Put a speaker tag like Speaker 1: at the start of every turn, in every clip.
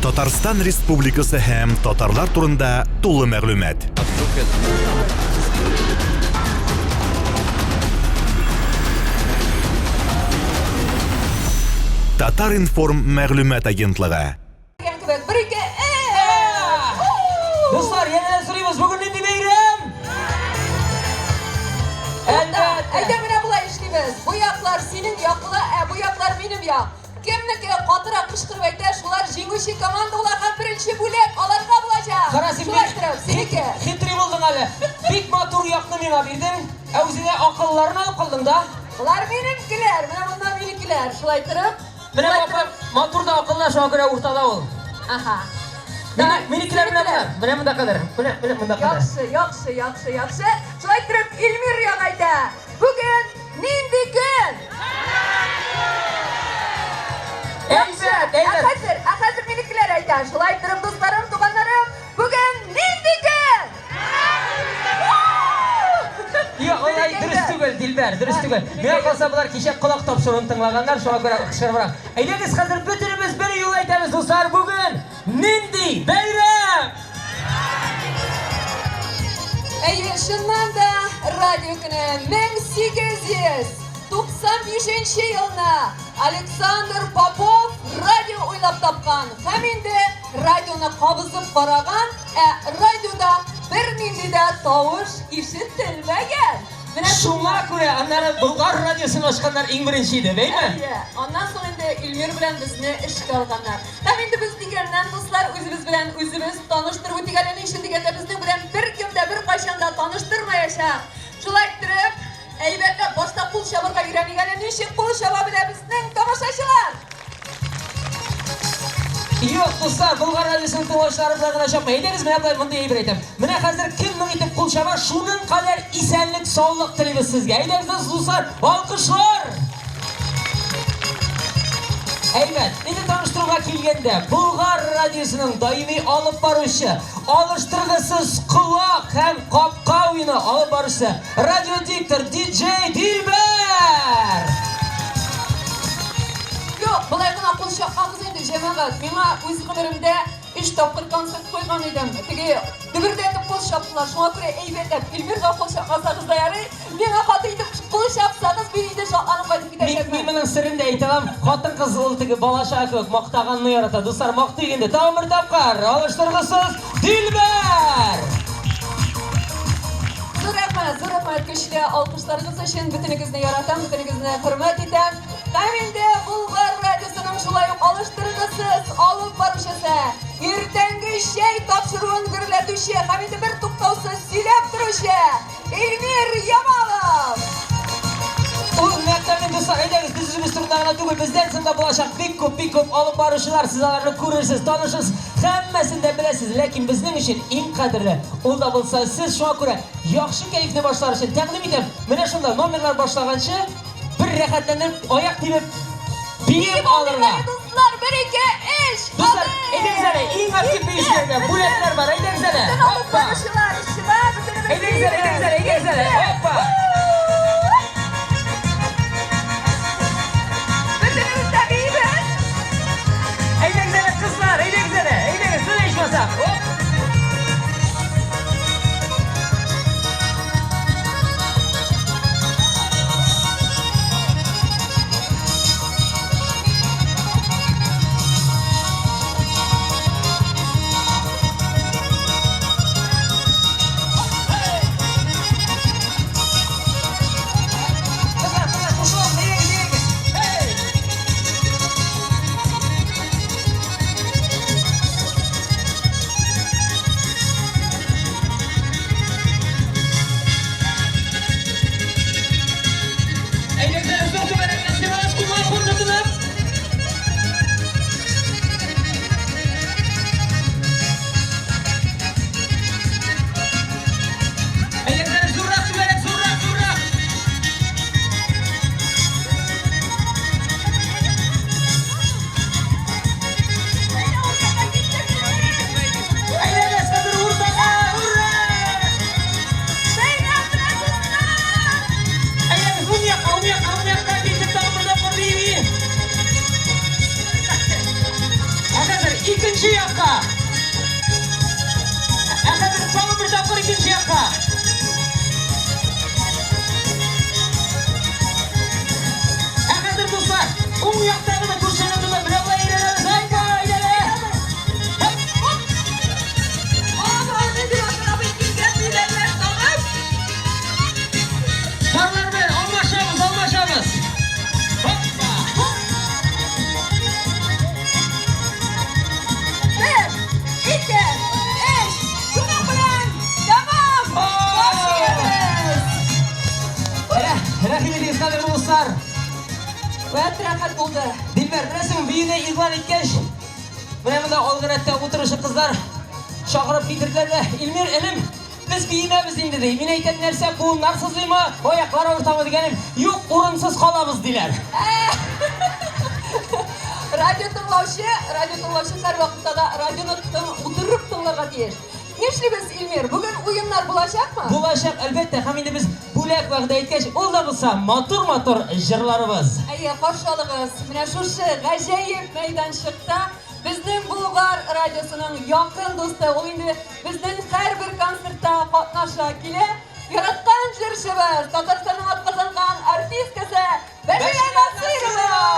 Speaker 1: Татарстан Республикасы һәм татарлар турында тулы мәгълүмат. Татар информ мәгълүмат агентлыгы.
Speaker 2: Dostlar yeniden soruyoruz. Bugün ne diyeyim?
Speaker 3: Әйдәміне бұлай işleyimiz. Bu yaklar senin yaklı, bu yaklar benim yak. Kimniki qatıra qışqırып әйтә, шулар җиңүче команда уларга беренче бүләк аларга булачак. Шулаштырып, синеке.
Speaker 2: Хитри булдың әле. Бик матур якны миңа бирдең. Үзеңә акылларын алып калдың да.
Speaker 3: Булар минекиләр, менә монда минекиләр. Шулайтырып.
Speaker 2: Менә матур да акыллы шуңа күрә уртада ул.
Speaker 3: Аха.
Speaker 2: Минекиләр менә монда кадәр. Менә монда кадәр.
Speaker 3: Яхшы. Шулайтырып Илмир ягайда. Бүген нинди көн? Хәзер минекиләр әйтә. Шулайтырып дусларым, туганнарым, бүген нинди көн?
Speaker 2: Yok, olay dürüst түгел, Dilber, dürüst түгел. Миңа калса булар кичә колак тапшыруын тыңлаганнар, шуңа күрә кычкырыбрак. Әйдәгез, хәзер бөтенебез бер юл әйтәбез, дуслар, бүген нинди бәйрәм?
Speaker 3: Шуннан да радио көне 1895 елны Александр Попов радио уйлап тапкан. Һәм инде радионы кабызып караган, радиода бернинди дә тавыш ишетелмәгән.
Speaker 2: Шуңа күрә аннары Болгар радиосын ачканнар иң беренче иде, бәйме?
Speaker 3: Аннан соң инде Илмир белән безне эшкә алганнар. Һәм инде без дигәннән дуслар үзебез белән үзебез таныштыру дигәннән өчен дигәндә безнең белән беркем дә беркайчан да таныштырмаячак. Шулай итеп, әйбәтләп башта кул чабырга өйрәнгәннән ничек кул чаба белә безнең тамашачылар.
Speaker 2: Yok dostlar, Bulgar radyosunun tığlaşları bırakın çapma. Eydeniz mi yapayım bunu iyi bir eğitim. Mene hazır kimden itip kul çaba şunun kadar isenlik, sağlık dilimiz sizge. Eydeniz dostlar, alkışlar. Evet, indi tanıştırma kilgende Bulgar radyosunun daimi alıp barışı, alıştırgısız kulak hem kapka oyunu alıp barışı, radyo diktör DJ Dilber.
Speaker 3: Yok, bulay gına kul şapmamız indi cemaat. Миңа үз гомеремдә 3 тапкыр концерт куйган идем. Теге дөбердәтеп кул шаптылар. Шуңа күрә әйбәтләп Илмиргә кул шапмасагыз да ярый. Миңа хаты итеп кул шапсагыз, мин инде шатланып кайтып китәчәкмен.
Speaker 2: Мин моның сырын да әйтәм. Хатын-кыз ул теге балаша кебек мактаганны ярата. Дуслар, мактый инде. Тагын бер тапкыр алыштыргысыз Dilber.
Speaker 3: Зур рәхмәт көчле алкышларыгыз өчен. Бөтенегезне яратам, бөтенегезне хөрмәт итәм. Һәм инде Булгар радиосының шулай ук алыштыргысыз алып баручысы, иртәнге чәй тапшыруын гөрләтүче һәм инде бер туктаусыз сөйләп торучы Илмир Ямалов.
Speaker 2: Ул мәктәптән дуслар, әйдәгез, без үзебез турында гына түгел, бездән соң да булачак бик күп алып баручылар, сез аларны күрерсез, танышырсыз, һәммәсен дә беләсез, ләкин безнең өчен иң кадерле ул да булса сез. Шуңа күрә яхшы кәефне башлар өчен тәкъдим итәм. Менә шунда номерлар башлаганчы bir rəxətlənib, ayak dibib, biyib alırlar.
Speaker 3: Dostlar, 1-2-3.
Speaker 2: Dostlar, edəmizələ, in aktif bir işlərdə, buletlər var, edəmizələ. Hoppa. Edəmizələ. Hoppa.
Speaker 3: Bütünümüzdə biyibiz.
Speaker 2: Edəmizələ kızlar, edəmizələ. Edəmiz, bu da işmasaq. Hop. yaktağını kurşanımızla bravo eğleniriz. Haydi eğlenelim. Parlar be, almaşamız. Hoppa.
Speaker 3: Bir, iki, üç. Şunun bilen. Tamam. Başlıyoruz.
Speaker 2: Rahim ediniz kadir dostlar.
Speaker 3: Ve rahat buldu.
Speaker 2: Dilber resim büyüğüne ilgilen etkeş. Benim de olgunette oturuşu kızlar. Şakırıp bitirdilerle İlmir elim. Biz büyüğümemiz indi de. Mine iten nerse bu narsızlığı mı? Oyakları ortamı digenim. Yok urunsuz kalamız diler.
Speaker 3: Radyo tınlauшы her vakitte da radyonu oturup tınlarga tiyiş. Neşlimiz İlmir, bugün oyunlar bulaşak mı?
Speaker 2: Bulaşak elbette. Hem indi biz bulak vakti etkeş. Ol da bulsa matur jırlarımız.
Speaker 3: Ey hoşçakalınız. Mine şuşu gajayip meydanşıkta bizning Bulgar radyosunun yakın dostu oyunu bizning her bir konsertda katnaşa kile yaratgan jirşimiz Tatarstan'ın atkazangan artistkası Beşiye Nasirova.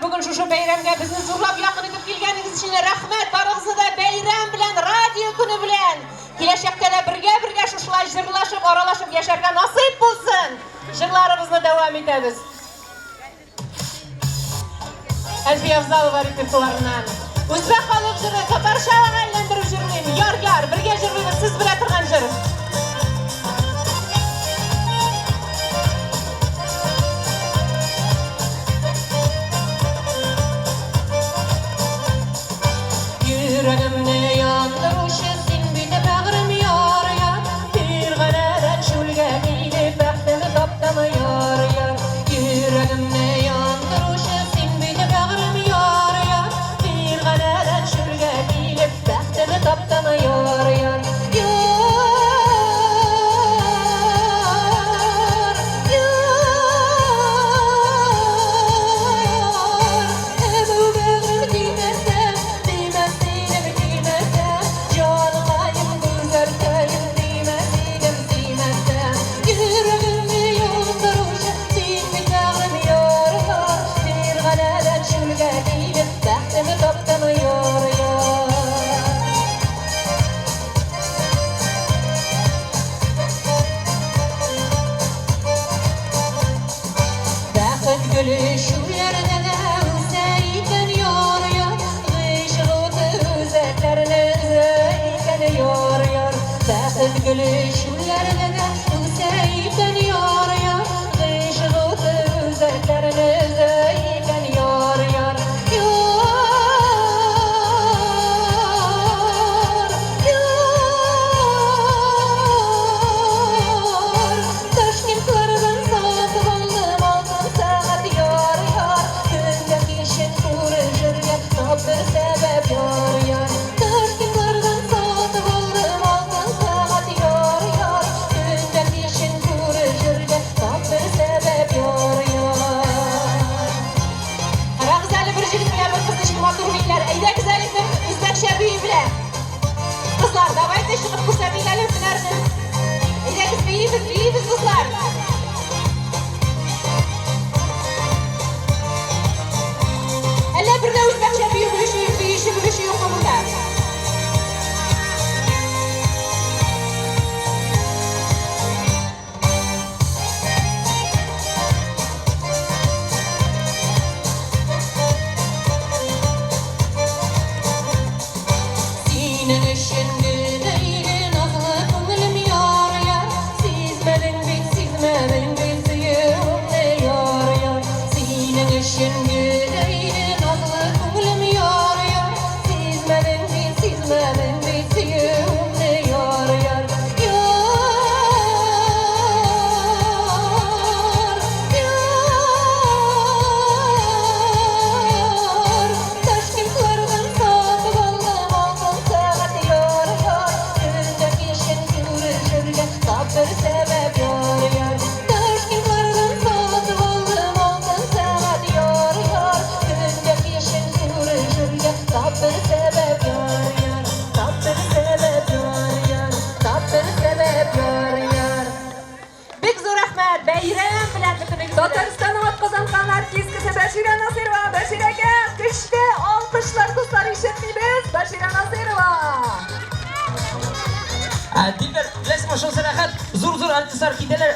Speaker 3: Bugün şu beyramga bizni zo'rlab yaqin etib kelganingiz uchun rahmat. Barig'izda bayram bilan, radio kuni bilan kelajakda birga shular jirlashib, oralashib yasharga nasib bo'lsin. Jirlarimizni davom etamiz. Alfiya Afzalova repertuaridan o'zbek xalq jiri, tatar shavani aylantirib jirlaymiz. Yorgar, birga jirlaymiz, siz bilan turgan jir. Yüreğimde yandırışı sin bir de bağrım yar yar. Bir ganadan şulga giyip baktımı taptımı yar yar. Yüreğimde yandırışı sin bir de bağrım Bäxet gülüşlerine Seyfen yar yar Gıyşığı üzerlerine Seyfen yar yar Taşkentlerden saat aldım altın saat yar yar Gündeki işin kuruşurken Tabir sebep yar yar Taşkentlerden saat aldım altın saat yar yar Gündeki işin kuruşurken Tabir sebep yar yar Ara güzelli bir jürit bilen bir kızı çıkma durmayınlar Eyde güzellikler bizden şebiyi bile Kızlar davaydı şıkıp bu sebiyle öpünerdim Eyde kız beyibiz kızlar Eller bir de Özbekçe bir işi yok mu burada? Senin eşin güneyin nazlı kıvrım yar yar Sizmedin bit suyum yar yar Senin eşin güneyin nazlı kıvrım yar yar Sizmedin bit suyum yar yar Taşkentlerden saat aldım altın saat yar yar Gündeki işin kuruşurken Tabir sebep yar yar Taşkentlerden saat aldım altın saat yar yar Gündeki işin kuruşurken Tabir sebep yar yar Tabir sebep yar yar Tabir sebep yar yar Bek zor rahmet bayram bilan bitinimiz Tatariston'un atqazangan artistkisi Bashira Nasirova Bashiraga kuchli olqishlar do'stlar eshitmaymiz Bashira Nasirova
Speaker 2: Dilber, bilasizmi shu sanaqa zo'r artistlar kiydilar.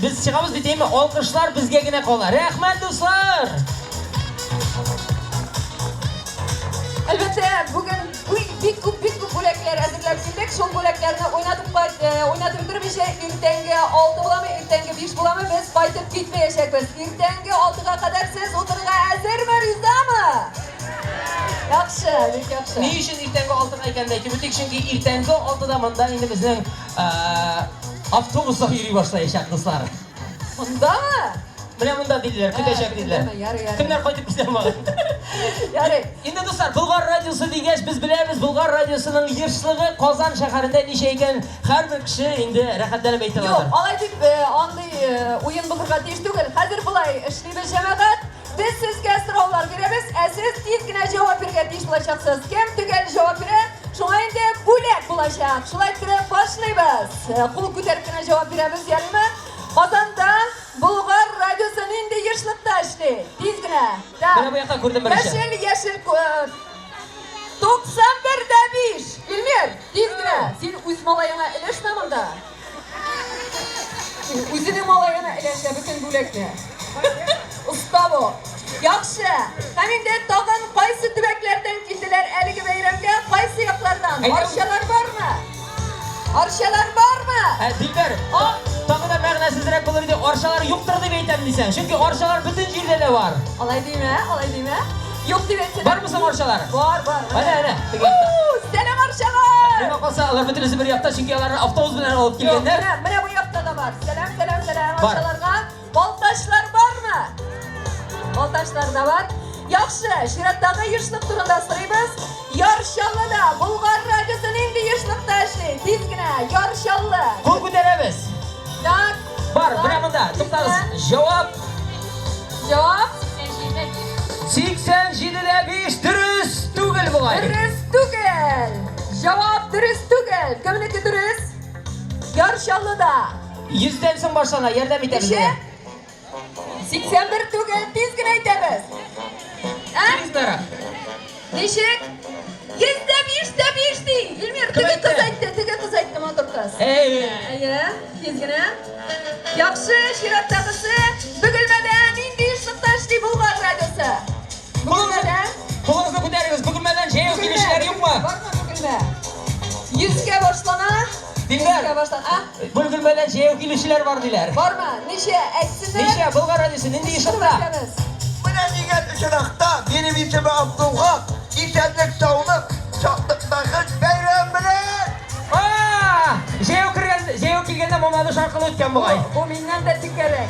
Speaker 2: Biz chiqamiz bitaymi? Olqishlar bizgagina qolar. Rahmat do'stlar.
Speaker 3: Albatta bugun bik ko'p bo'laklar hazırlab keldik. Shu bo'laklarni o'ynatib turib ertangi 6 bo'lami, ertangi 5 bo'lami biz qaytib ketmayashakmiz. Ertangi 6ga qadar siz o'tirga hazırmi, rizdami? Yaxshi, bek yaxshi.
Speaker 2: Ne uchun ertangi 6 ekandaki? Bu chunki ertangi 6da manda endi bizning avtobusda yuriy boshlayashak do'stlar.
Speaker 3: Bundami?
Speaker 2: Bunda deydilar, kutashak deydilar. Kimlar qaytib ketadi?
Speaker 3: Yari.
Speaker 2: Endi do'stlar, Bulg'or radiosi degach biz bilamiz, Bulg'or radiosining yirishlig'i Qozon shaharida necha ekan har bir kishi endi rohatlanib aytadi.
Speaker 3: Yo'q, alaydik onday o'yin bo'lgan deyish tugul. Hozir bulay ishlaymiz jamoat. Biz sizga so'rovlar beramiz. Siz tezgina javob berishga bo'lasiz. Kim tugal javob beradi? Shunga endi bo'lak bo'lacak. Shulay qilib boshlaymiz. Qo'l ko'taribgina javob beramiz, yarimi? Qozonda Bulg'or radiosining endi yirishliqda ishlaydi. Tezgina.
Speaker 2: Mana bu yoqqa ko'rdim bir ish.
Speaker 3: Yashil 91.5. Ilmir, tezgina. Sen o'z malayingga ilishma bunda. O'zining malayingga ilishga butun bo'lakni. Usta bu. Yaxshi. Hamda tag'in qaysi tubaklardan keldilar haligi bayramga? Qaysi yoqlardan? Arshalar bormi? Arshalar bormi?
Speaker 2: Dilber, tag'in ma'nosizroq bo'ladi. Arshalar yo'qdir deb aytaman deysan. Chunki arshalar butun yerda bor.
Speaker 3: Olay deymi? Yo'q deb aytsan.
Speaker 2: Bormi arshalar?
Speaker 3: Bor.
Speaker 2: Ana.
Speaker 3: Selam arshalar.
Speaker 2: Nima qolsa ular butunlasi bir yoqda, chunki ularni avtobus bilan olib kelganlar.
Speaker 3: Mana bu yoqda da bor. Selam arshalarga. Boltashlar bormi? Boltashlar da bor. Yaxshi, Shiratdagi yirishliq turida so'raymiz. Yorshalida Bulg'or radiosining yirishliqda ishlaydi. Tezgina Yorshalli.
Speaker 2: Qo'l ko'taramiz.
Speaker 3: Tak.
Speaker 2: Bor, mana bunda. To'xtamiz. Javob 87.5 durust tugul bo'ladi.
Speaker 3: Durust tugul. Javob durust tugul. Kimniki durust? Yorshallida.
Speaker 2: 100 dan so'ng boshlanadi. Yordam etamiz.
Speaker 3: 81 tugul tezgina aytamiz.
Speaker 2: Sizlara.
Speaker 3: Nechik? 105 deydi. Ilmir, tigi qiz aytdi, motor qiz. Aya, tezgina. Yaxshi, Shiratdagisi bugilmadan endi ishliqda ishlaydi Bulg'or radiosi. Bugilmadan.
Speaker 2: Qo'lingizni ko'taringiz. Bugilmadan jey o'qilishlar yo'qmi?
Speaker 3: Bormi bugilma? 100 ga boshlanadi.
Speaker 2: Dinler.
Speaker 3: baştan. Ha?
Speaker 2: Bulgul bilen jeyok ilişkiler var diler.
Speaker 3: Var mı? Neşe? Etsinler.
Speaker 2: Neşe Bulgar Radyosu nindi yaşatta.
Speaker 3: Başlayalım.
Speaker 4: Buna niget ışınakta benim ismi Abdullah. İçerlik savunuk. Çatlıktakız beyran bilen.
Speaker 2: Jeyok kilgende Mamadu şarkılı ötken bu ay.
Speaker 3: Bu mindən də tükərək.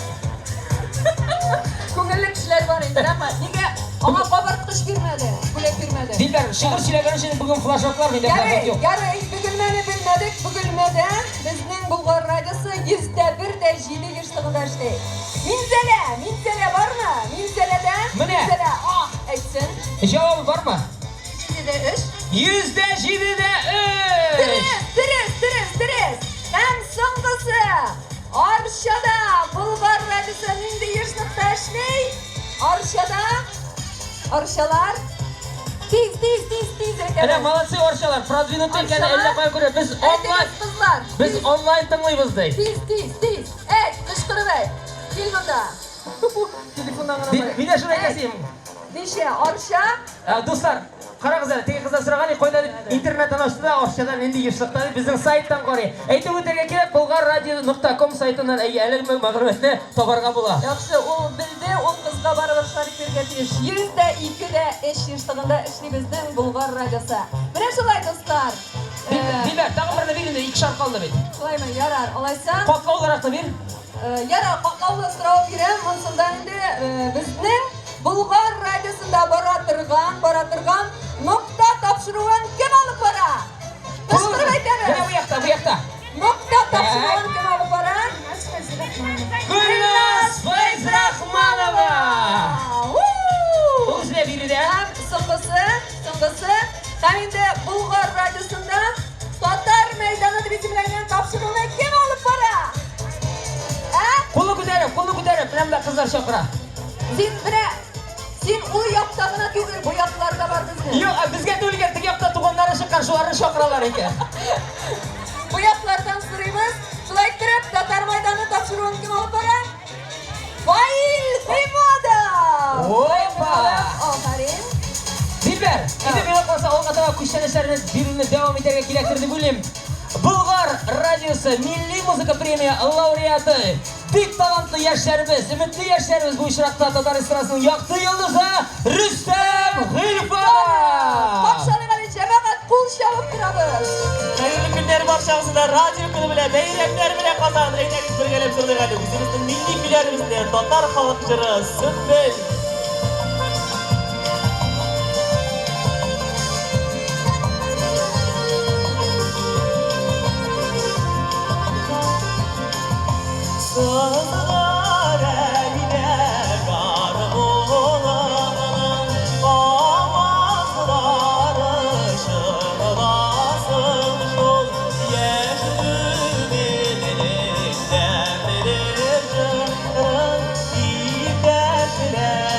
Speaker 3: Köngüllü kişiler var indi ama nige ama kabartqış vermedi. Kulep vermedi.
Speaker 2: Dilber şıkır çilegenin için bugün flashbacklar mıydı?
Speaker 3: Yarı bugülmeni bilmedik. Bugülmeden bizning Bulgar radyosu %1 yaşlığında işleydi. Minzele var mı? Minzele'den.
Speaker 2: Mine?
Speaker 3: Minzele etsin.
Speaker 2: Cevabı var mı?
Speaker 3: %3.
Speaker 2: %7'de 3.
Speaker 3: Hem sonrası Arşada Bulgar radyosu nindi yaşlıkta işleydi. Arşalar. Tiz.
Speaker 2: Ana malatsi orşalar. Продвинутый ekan elle koy göre biz online
Speaker 3: Kızlar.
Speaker 2: biz online tinglaymiz dey.
Speaker 3: Tiz. Kışkırıp et. Gel bunda. Telefondan bana
Speaker 2: Bir de şuraya keseyim.
Speaker 3: Neşe, Arşa.
Speaker 2: Dostlar, qara qizlar, tegi qizlar so'ragani qo'yiladi internetdan ostida Orşadan endi yishliqda bizning saytdan qarang. Aytib o'tirga kelib bulgarradio.com saytidan alik ma'lumotni toparga bo'ladi.
Speaker 3: Yaxshi, u bildi, u qizga baribir sharik bergatish. %2 yaşlığında işli bizning Bulgar radyosu. Mana shulay do'stlar.
Speaker 2: Dilber, tag'in birini beringda 2 shart qoldi bet.
Speaker 3: Shulaymi, yarar. Olaysan.
Speaker 2: Qotlov tarafda ber.
Speaker 3: Yana qaqavla sıraya girem. Ondan endi bizning Bulgar radyosunda boratırgan nokta topşıruğun kim alıp para? Kışkırıp aytamiz.
Speaker 2: Bu yoqda.
Speaker 3: Nokta topşıruğun kim alıp para?
Speaker 2: Gulnaz Fayzrahmanova. Bu sizle biri de.
Speaker 3: Sonrası hem de Bulgar radyosunda Tatar meydanı bizimlerden topşıruğunu kim alıp para?
Speaker 2: Qo'lni ko'tarib, bilamda qizlar chaqira.
Speaker 3: Sen u yoqdagina tug'il, bu yoqlarda var bizning.
Speaker 2: Yo'q, bizga to'lgan tik yoqda tug'anlari chiqqan shularni chaqiralar ekan.
Speaker 3: Bu yoqlardan so'raymiz. Shulay turib, Tatar maydoni topshiruvini kim olib boradi? Fail Himodov.
Speaker 2: Opa!
Speaker 3: Ofarin.
Speaker 2: Dilber, endi meni qolsa ovqat kuchlanishlarni birini davom ettirga kerakdir deb o'ylayman. Bulgar radyosu Milliy muzika premiya laureati Dik talantli yoshlarimiz, umidli yoshlarimiz bu ishtirokda Tatar estradasining yoqti yulduzi Rustam G'ilfonov.
Speaker 3: Maqsadlar jamoat pul shavib turamiz.
Speaker 5: Xayrli kunlar barchamizga radio kuni bilan bayramlar bilan qozon aytamiz birgalab so'raydi. Bizning milliy kuylarimizda Tatar xalq jiri Sutbel Sığlar eline garım olan Avazları şırlasın şol Yeşil bilirden verir şırın İyi dertler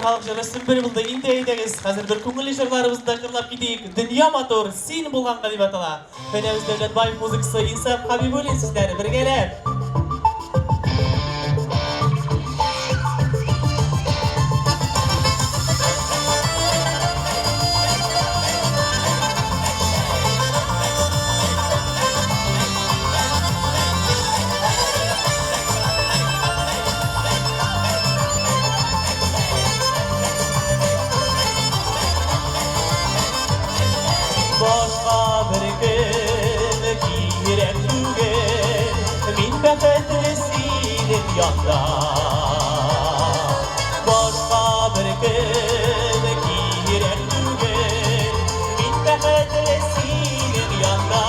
Speaker 5: halkçırısın bir bulda indeydegiz. Hazır bir köngül işarlarımızda jırlap gideyik. Dünya motor sin bulganга dip atala. Fenemiz Devlet Bayık muzikası İnsaf Habibulin sizleri birgelep. Başka bir gün girem düğün min befetresinim yanda. Başka bir gün girem düğün min befetresinim yanda.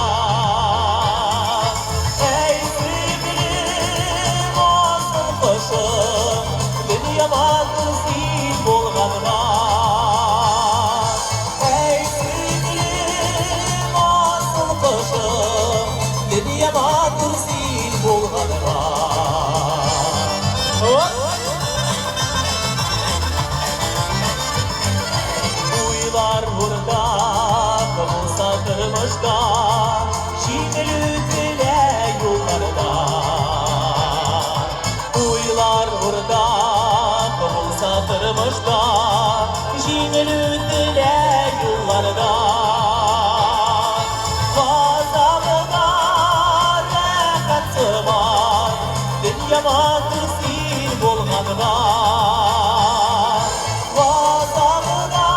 Speaker 5: Ey sevgilim asıl kuşum dünyama kızıl bolganına. Dünyama kızıl bolganına. Uylar burada kabul satılmışta şiirli dile yollarda. Uylar burada kabul satılmışta şiirli dile yollarda. Dünyama kızıl bolganına. Vazamına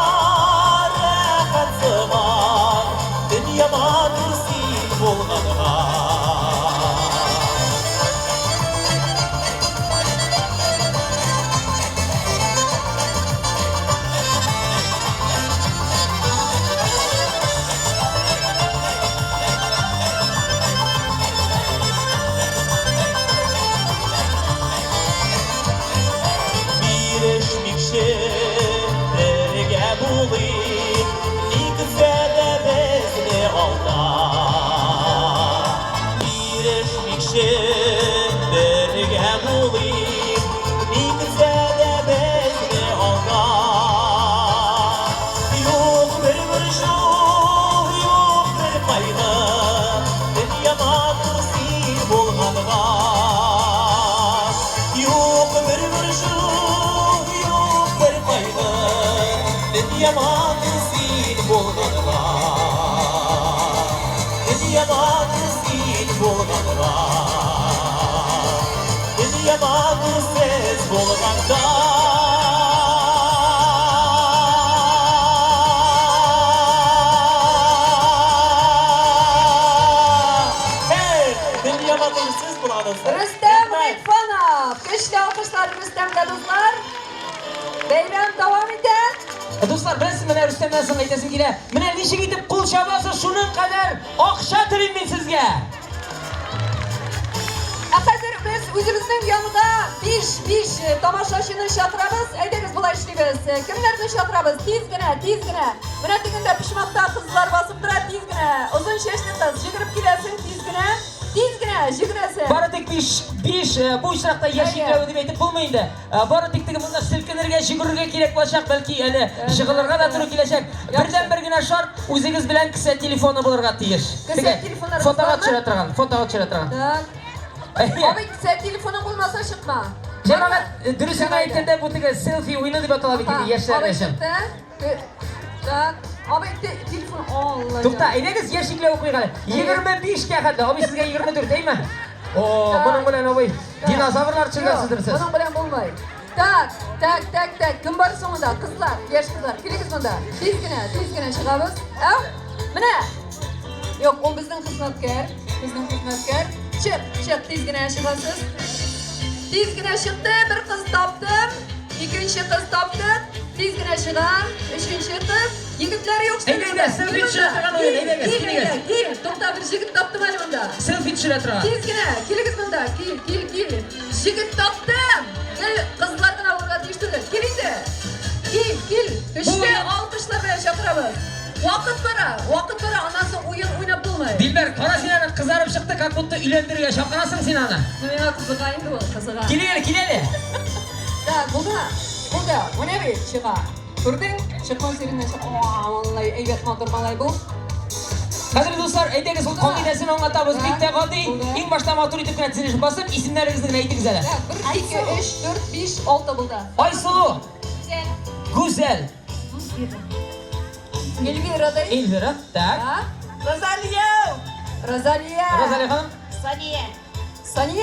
Speaker 5: rahatı var. Dünyama kızıl bolganına. Derge bulayım, nikzede bezli alda. Bir eşmikşe derge bulayım, nikzede bezli alda. Yok bir vuruşu, yok bir payda, dünyama kızıl bolganına. Yok bir vuruşu, dünyama kızıl bolganına. Dünyama kızıl bolganına. Dünyama kızsız bolganda. Hey, dünyama kızsız bolganda.
Speaker 3: Rüstem Rıdvanov. Güçlü alkışlar Rüstem'de dostlar. Beyram devam eder.
Speaker 2: Dostlar bilasiz mana Rustamdan so'ng aytasim kerak. Mana nechik etib qo'l chabasa shuning qadar oqsha tiling men sizga.
Speaker 3: Hozir biz o'zimizning yonida 5 tomoshabinni chaqiramiz. Aytamiz bular ishlaymiz. Kimlarni chaqiramiz? Tezgina. Mana deganda pishmoqda qizlar bosib turadi tezgina. Uzun chechli qiz yugurib kelasi tezgina. Yugurasi.
Speaker 2: Baratek 5 bu ishroqda yashiklar deb aytib bo'lmaydi. Baratekdagi bunday silkinirga, yugurishga kerak bo'lsak, balki hali shig'illarga da turib kelajak. Birdan birgina shart o'zingiz bilan kissa telefoni bo'larga tegish.
Speaker 3: Kissa telefonlar
Speaker 2: fotoga tushira turgan.
Speaker 3: Abi sen telefonun olmasa çıkma.
Speaker 2: Janobat durustini aytganda bu tega selfie o'yini deb ataladi yoshlar uchun.
Speaker 3: Abi telefon Allah.
Speaker 2: To'xta, aytasiz yashiklar o'qiy qani. 25 ga qadar, abi sizga 24 deyman. Bunun bilan oboy dinozavrlar chiqasizdir siz.
Speaker 3: Bunun bilan bo'lmaydi. Tak. Kim bor sonunda? Qizlar, yosh qizlar. Kelingiz bunda. Tezgina chiqamiz. Mana. Yo'q, o bizning xizmatkor. Çık, tezgina chiqasiz. Tezgina chiqdi, bir qiz topdim. Ikkinchi qiz topdim. Tezgina chiqam. Uchinchi qiz. Yigitlar yo'q.
Speaker 2: Aytasiz, selfie tushira turgan o'yin, aytasiz.
Speaker 3: Kel. To'xta, bir yigit topdim mana bunda.
Speaker 2: Selfie tushira turgan.
Speaker 3: Tezgina, kelingiz bunda. Kel. Yigit topdim. Qizlardan avvalga deyishdi. Kelingdi. Kel. Üçte alkışlar bilan chaqiramiz. Vaqt bora. Anasi o'yin o'ynab bo'lmaydi.
Speaker 2: Dilber, qara senani qizarib chiqdi, как будто uylantirga chaqirasan senani.
Speaker 3: Menga qiziqaydi bu, qiziqay.
Speaker 2: Keleli.
Speaker 3: Da, buni Bu da, bu ne bir çığa. Gördün? Çıkma serinden çığa. Vallahi eyvet madır malay bu.
Speaker 2: Qadrli do'stlar, aytaylik sul qoidasini o'rgatamiz.
Speaker 3: Ha.
Speaker 2: Bitta qoldik.
Speaker 3: Bo'ldi.
Speaker 2: Eng boshdan motor etib tizilishni bosib, ismlaringizni aytingiz ala.
Speaker 3: 1, 2, 3, 4, 5, 6 buldu.
Speaker 2: Aysulu, Go'zal,
Speaker 3: Elvira da.
Speaker 2: Elvira, tak.
Speaker 3: Ha? Rosalia. Rosalia.
Speaker 2: Rozaliya xonim,
Speaker 3: Saniye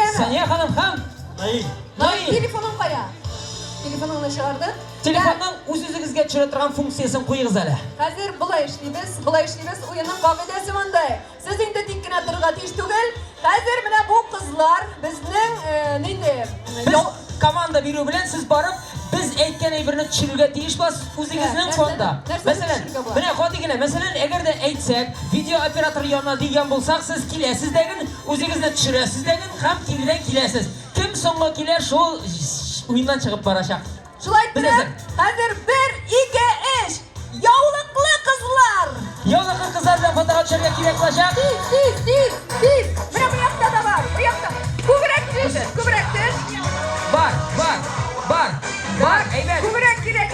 Speaker 3: mi?
Speaker 2: Saniya xonim ham.
Speaker 3: Nail. Telefonum kaya. Telefonunu çağırdı.
Speaker 2: Telefonning o'z-o'zingizga tushira turgan funksiyasini qo'yingiz ala.
Speaker 3: Hozir bulay ishlaymiz. O'yinning qoidasi bunday. Siz endi dikkina turga tish tugul. Hozir mana bu qizlar bizning nende
Speaker 2: Biz komanda beruv bilan siz borib, biz aytgan aybirini tushirishga tegish bas o'zingizning fonda. Masalan, mana qodigina, masalan, agarda aytsak, video operator yonma degan bo'lsak, siz kelasiz degan, o'zingizni tushirasiz degan, ham kimdan kelasiz. Kim so'ngga kelar, shu o'yindan chiqib borashaq.
Speaker 3: Şulay turib, hozir 1, 2, 3 yovliqli qizlar.
Speaker 2: Yovliqli qizlar bilan fotoga tushirga kerak bo'lsak,
Speaker 3: Tiz. Mana bu yoqda da var. Bu yoqda. Ko'krak tish.
Speaker 2: Bor, aybat.
Speaker 3: Ko'krak kerak.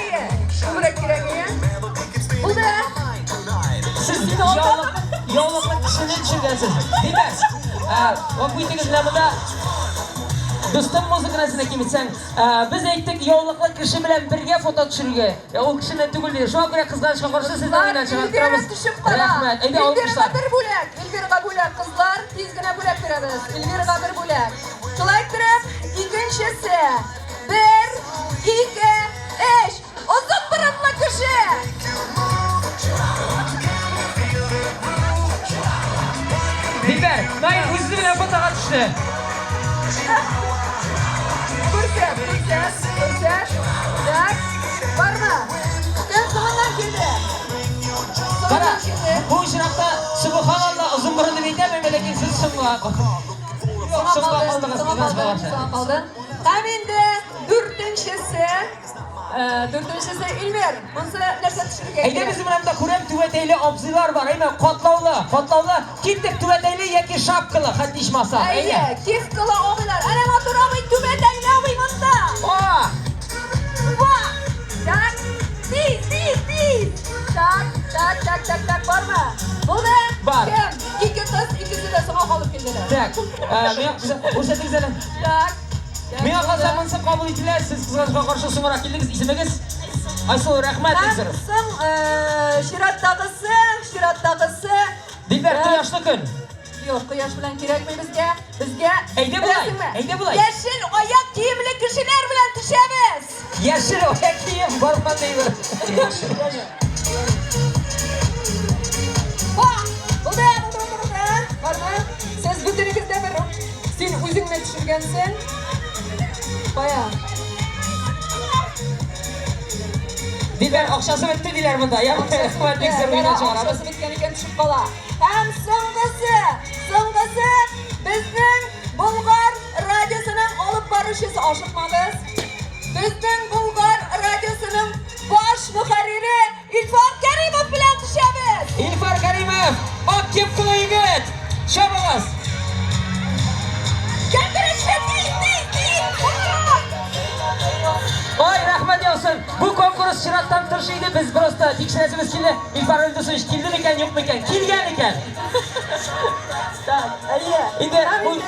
Speaker 3: Bu da
Speaker 2: Siz yovliqli kishini tushirgansiz. Demak, o'qiytingiz namida do'stim muzikasini kim etsang, biz aytdik yovliqli kishi bilan birga foto tushirga. U kishini tugul deydi. Shunga ko'ra qizlarga qarshi sizdan o'ynab chiqamiz. Rahmat. Endi olqishlar.
Speaker 3: Elviraga bo'lak qizlar, tezgina bo'lak beramiz. Elviraga bir bo'lak. Şulay turib, ikkinchisi 1, 2, 3 uzun burunli kishi.
Speaker 2: Dilber, Nail o'zi bilan fotoga tushdi.
Speaker 3: Fırsat. Tak. Var mı? Sen sonundan girdi.
Speaker 2: Qara, bu ishroqda subhanalloh uzun burun deb aytaman, lekin siz so'ngga
Speaker 3: Kaldı. Hem indi dördüncüsü İlmer. Bunsa nersa tushirga
Speaker 2: Ayda bizim bilan ko'ram tuvatayli obzilar bor. Ayma qotlovli. Ketdik tuvatayli yoki shapkali, xatishmasa.
Speaker 3: Ayda, kefkala obilar. Ana motor obi tuvatayli obi bunda.
Speaker 2: Oh!
Speaker 3: Vah! Tak. Tiz. Tak. Var mı? Bu da
Speaker 2: Var.
Speaker 3: kim? İki kız, ikisi de sana kalıp geldiler.
Speaker 2: Tak. Men o'shatingiz ala.
Speaker 3: Tak.
Speaker 2: Men qasamınsa qabul etilasiz. Siz qizlarga qarshi so'ngroq keldingiz. Ismingiz? Aysulu, rahmat desiz.
Speaker 3: Sen şirattagısı.
Speaker 2: Dilber, quyoshli kun.
Speaker 3: Yok, quyosh bilan kerakmi bizga?
Speaker 2: Ayda bo'lay.
Speaker 3: Yeşil oyoq kiyimli kishilar bilan tushamiz.
Speaker 2: Yashil oyoq kiyim borman deydi.
Speaker 3: Bu da. Var mı? Siz bütününüzde bir. Sen o'zingni tushirgansan. Baya.
Speaker 2: Dilber, oqshasi bitdi deylar bunda. Rahmat desiz, o'yindan chiqaramiz.
Speaker 3: Akşası bitken ekan tushib qola. Hem so'nggisi bizning Bulgar radiosunun olib borishisi oshiqmamiz. Bizning Bulgar radiosunun bosh muharriri İlfar Karimov bilan tushamiz.
Speaker 2: İlfar Karimov, oq kepli yigit. Shabaz. Oy, rahmat olsun. Bu konkurs shiratdan turishdi. Biz birosta tekshirishimiz keldi. İlfar o'ldirish keldimi ekan, yo'qmi ekan? Kelgan ekan. Endi bu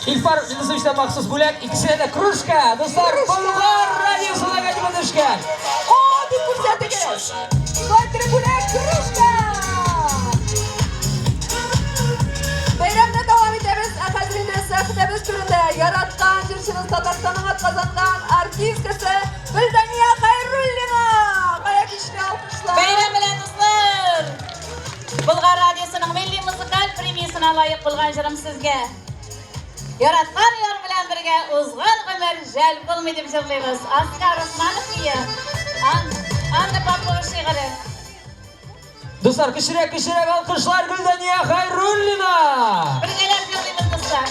Speaker 2: İlfar o'ldirish maxsus bo'lak. Ikkisida da krujka. Do'stlar, Bulg'or radiosiga qaytib o'tishgan.
Speaker 3: O, deb ko'rsatdik. Qo'ytirib bo'lak krujka. Bayramda davom etamiz. Qadrli sahifamiz turida yaratgan jirchimiz Tatarstonning qozongan artistkasi Gulzaniya Xayrullina. Qo'yak ishni olqishlar.
Speaker 6: Bayram bilan do'stlar. Bulg'or radiosining milliy muzikal premiyasini loyiq bo'lgan jirim sizga. Yaratgan yor bilan birga o'zg'ar umr jalb bo'lmaydi deb yig'laymiz. Askar Usmonovga anda papur shi'ri.
Speaker 2: Do'stlar, kishrak olqishlar Gulzaniya Xayrullina.
Speaker 6: Birgalab yig'laymiz do'stlar.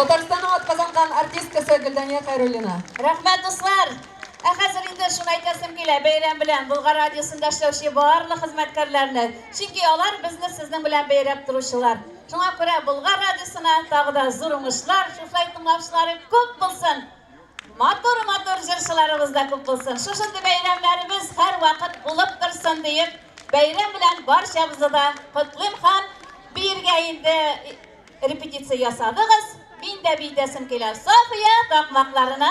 Speaker 3: Татарстанның атказанган артисткасы Гөлдәния Хәйруллина.
Speaker 6: Рәхмәт, дуслар. Хәзер инде шуны әйтәсем килә, бәйрәм белән Болгар радиосында эшләүче барлык хезмәткәрләрне. Чөнки алар безне сезнең белән бәйрәп торучылар. Шуңа күрә Болгар радиосына тагы да зур уңышлар, шуфлай тыңлаучылары күп булсын. Матур җырчыларыбыз да күп булсын. Шушындый бәйрәмнәребез һәр вакыт булып торсын диеп, бәйрәм белән барчабызны да котлыйм һәм биргә инде репетиция ясадыгыз. Мин дә битәсем килә. София такмакларына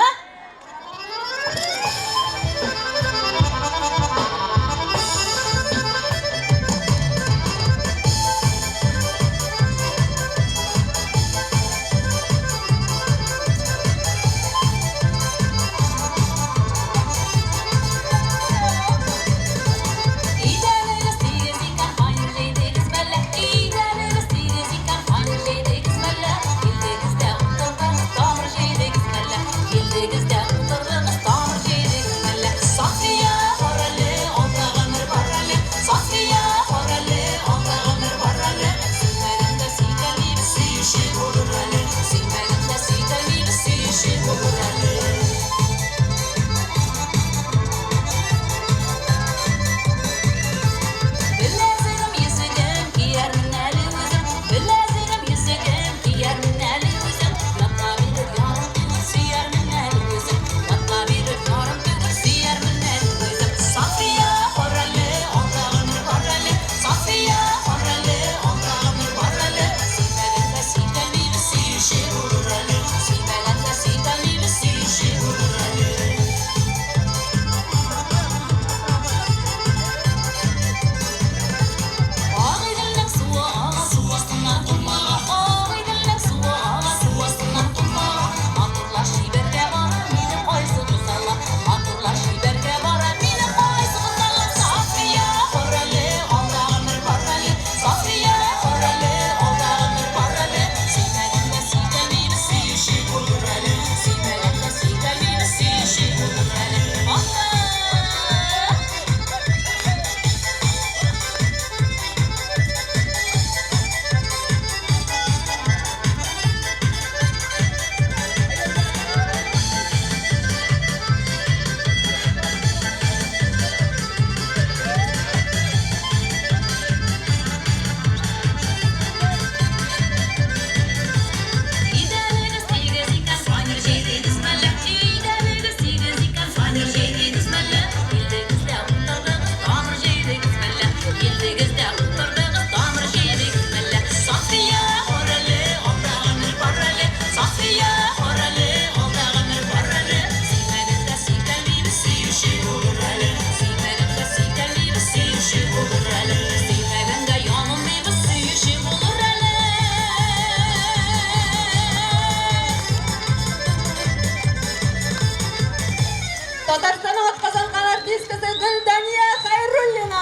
Speaker 3: Татарстанның атказанган артисткасы Гөлдәния Хәйруллина.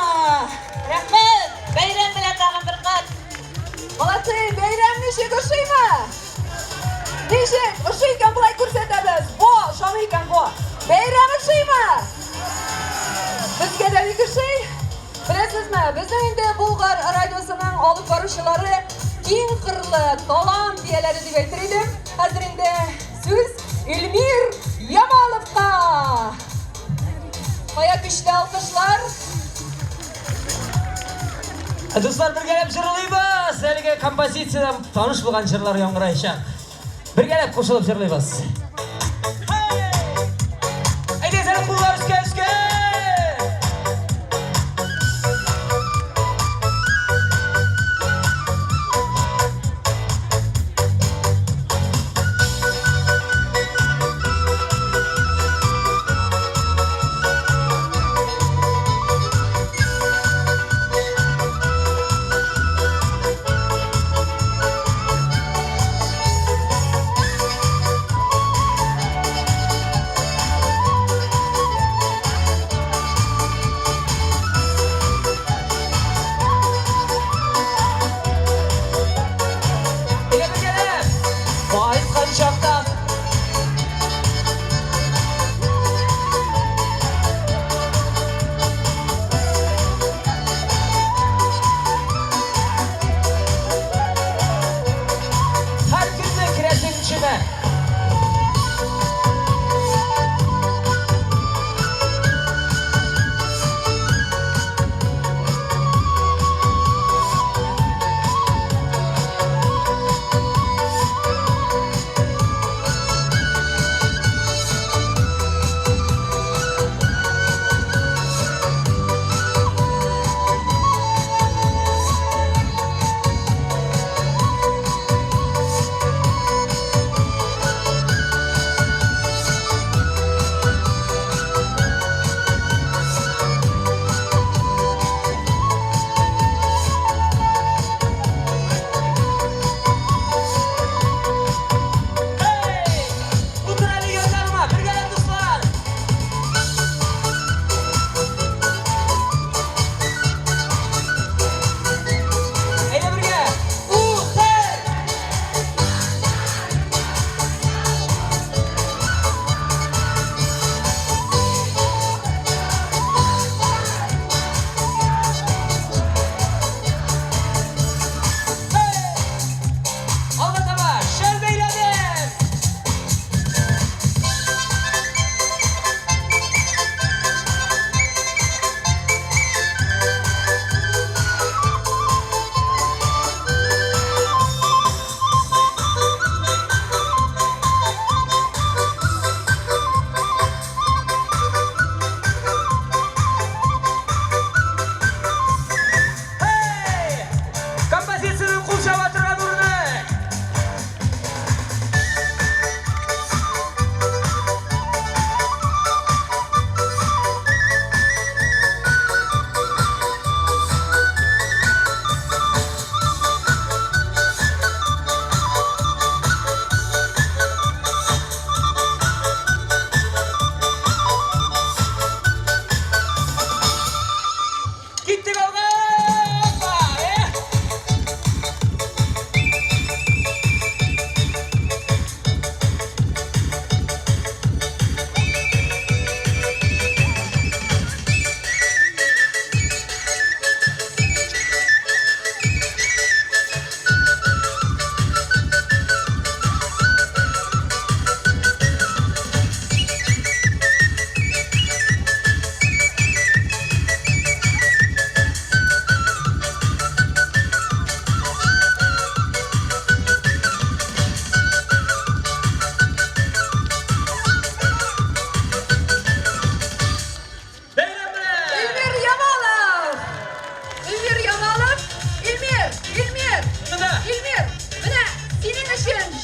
Speaker 6: рәхмәт. Бәйрәм белән тагын бер кат.
Speaker 3: Молодцы, бәйрәм ничек ошыймы? Ничек? Ошый икән болай күрсәтәбез. Бо, ошамый икән бо. Бәйрәм ошыймы? Безгә дә бик ошый. Беләсезме, безнең инде Болгар радиосының алып баручылары киң кырлы талант ияләре дип әйтер идем. Хәзер инде сүз Илмир Ямаловка. Кая көчле алкышлар.
Speaker 2: Дуслар, бергәләп җырлыйбыз. Әлеге композициядән таныш булган җырлар яңгыраячак. Бергәләп кушылып җырлыйбыз. Әйдәгез, куллар үскә.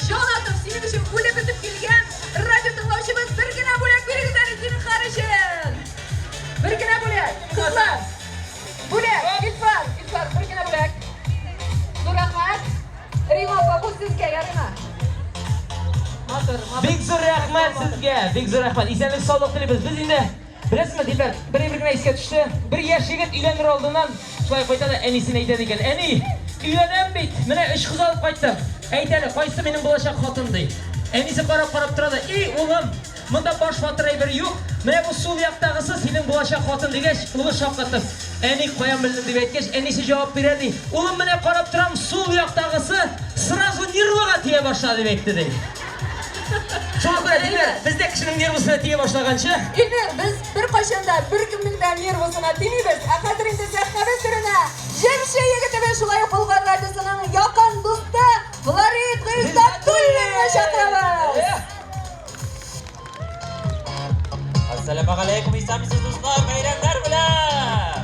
Speaker 3: jon atıp senin için ölüp bitip kelgen radyo tinglovchimiz birgina bo'lak bergidan senin qarashin. Birgina bo'lak. Qizlar. Bo'lak. İlfar birgina bo'lak. Zo'r rahmat. Rima opa sizga yarima.
Speaker 2: Bek zo'r rahmat sizga. Bek zo'r rahmat. Esenlik sog'lik tilaymiz. Biz endi bilasizmi deylar, bir-birine esga tushdi. Bir yosh yigit uylanir oldindan shulay qo'yadi, anisini aytadi ekan. Ani, uylanam bit. Mana ish qiz olib qaytdim. Aytadi, qaysi mening bo'lajak xotin dey. Anisi qarab turadi. "Ey o'g'lim, bunda bosh fotiray bir yo'q. Mana bu suv yoqdag'isi sening bo'lajak xotin" degach, o'g'li shafqatib, "Ani qo'yam bildim" deb aytgach, anisi javob beradi. "O'g'lim, mana qarab turam, suv yoqdag'isi srazu nirvaga teya boshladi" deb aytdi dey. Şuna göre dinler, bizde kişinin nervusuna diye başlagancha.
Speaker 3: Ilmer, biz bir qashanda bir kimlikdan nervusuna dinimiz. Aqadrinda sahnaga sirina. Jamshe yigiti ve shulay Bulg'or radiosuning yaqin do'sti Florid G'izatullinni chaqiramiz.
Speaker 5: Assalomu alaykum, esanmisiz do'stlar, bayramlar bilan.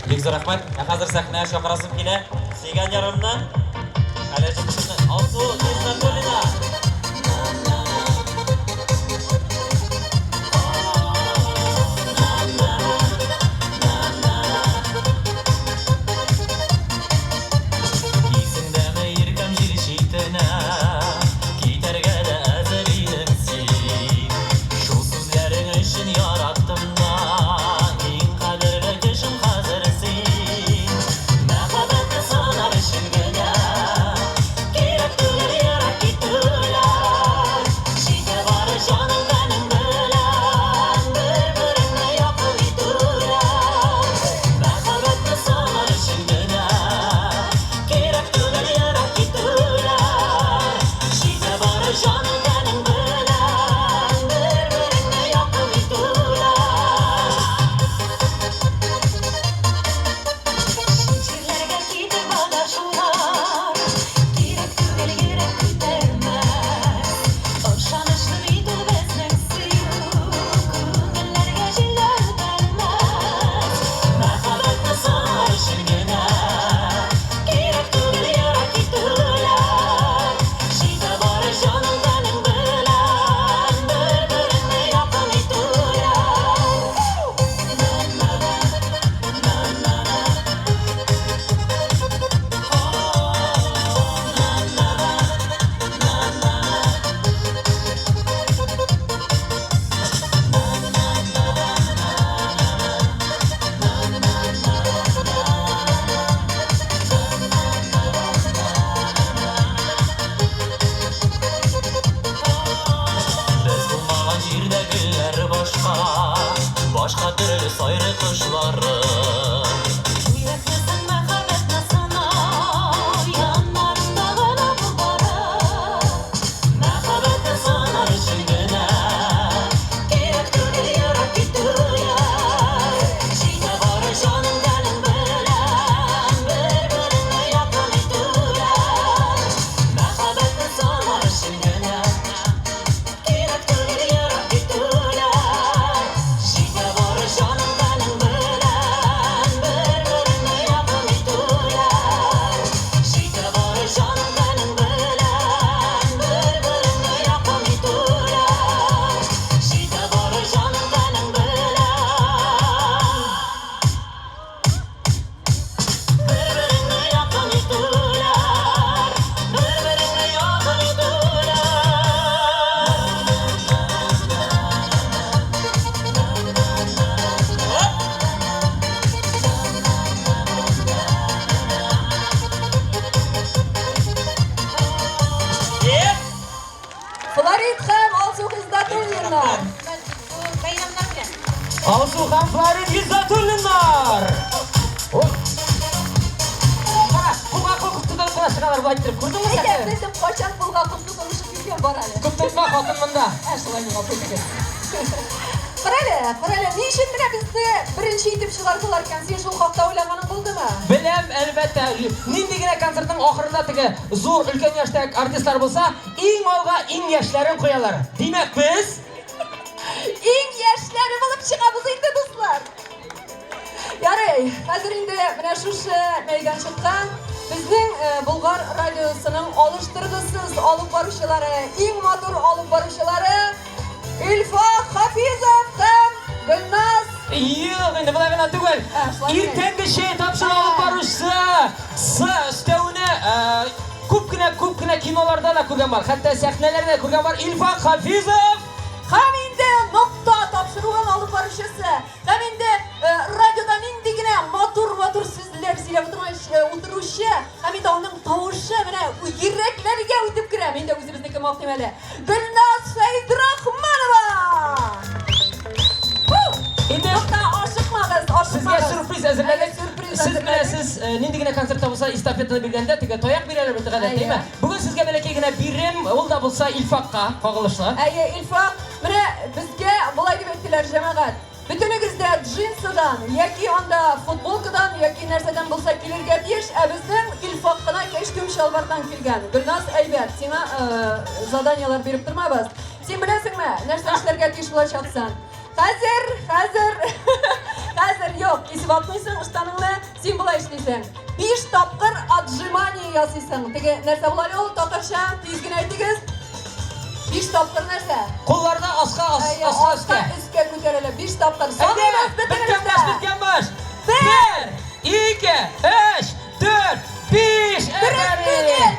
Speaker 5: Bekzor Ahmad, hozir sahnaga chaqirasim kela. Sevgan yarimni Alajimni Alsu G'izatullinni.
Speaker 7: Yarattılar
Speaker 3: Farid ham Alsu xizmat o'yinlar.
Speaker 6: Bayramlar bilan.
Speaker 2: Alsu ham Farid Izzatulinlar. Mana, buga qo'qitdan qilashqalar bu ayttirib ko'rdingmi sen?
Speaker 3: Ekan dedim qachon pulga qutlu qilishib yurgan borali.
Speaker 2: Ko'ptotma xotin bunda.
Speaker 3: Ashulaning opasiga. Qarali, ne ishim bilan bizni birinchi yetib chiqarsalar ekan, sen shu haqda o'ylaganing bo'ldimi?
Speaker 2: Bilam, albatta. Nindigina konsertning oxirida tigi zo'r ulkan yoshdagi artistlar bo'lsa, eng olg'a eng yoshlarini qo'yalar. Demak, biz
Speaker 3: Eng yoshlari bo'lib chiqamiz endi do'stlar. Yaray, hozir endi mana shu maydon chiqqan bizning Bulg'or radiosining olishtirg'isiz olib boruvchilari, eng motor olib boruvchilari Ilfa Hafizov ham Gulnaz.
Speaker 2: yo'q, endi bularga tugul. Ertangi shay topshiriq olib boruvchisi ustavini ko'pgina kinolarda ko'rgan bor. Hatto sahnalarda ko'rgan bor. Ilfa Hafizov
Speaker 3: Ham endi nuqta topshiruvini olib boruvchisi. Ham endi radiodan indigina motor so'zlar silab o'tiruvchi, ham endi uning tovushi mana yuraklarga o'tib kiradi. Endi o'zimizniki maqtamali. Gulnaz Faydrahmonova.
Speaker 2: Endi
Speaker 3: oshiqmag'iz.
Speaker 2: sizga surpriz hazırladik. Siz bilasiz, nindigina konsertda bo'lsa estafetani berganda tega toyoq beradilar bu taqada, deymi? Bugun sizga balakigina birim, o'lda bo'lsa ilfoqqa qo'g'ilishlar.
Speaker 3: Ayya ilfoq, mana bizga bo'lay deb aytdilar jamoat. Butuningizda jinsidan yoki onda futbolkadan yoki narsadan bo'lsa kelirga deyish, bizning ilfoqdan kostyum shalvardan kelgan. Gulnaz aybat, sen zadaniyalar berib turmaymiz. Sen bilasizmi, narsa ishlarga tegish bo'lashyapsan. Hozir yo'q, kesib olmaysan ustaningni, sen bo'lay ishlaysan. 5 topqir отжимание yasaysan. Tega narsa bo'ladi, ol toqasha, tezgina aytingiz. 5 topqir narsa.
Speaker 2: Qo'llarni ostga
Speaker 3: Üstga ko'tarilib 5 topqir.
Speaker 2: Bitgan bosh. 1, 2, 3, 4, 5.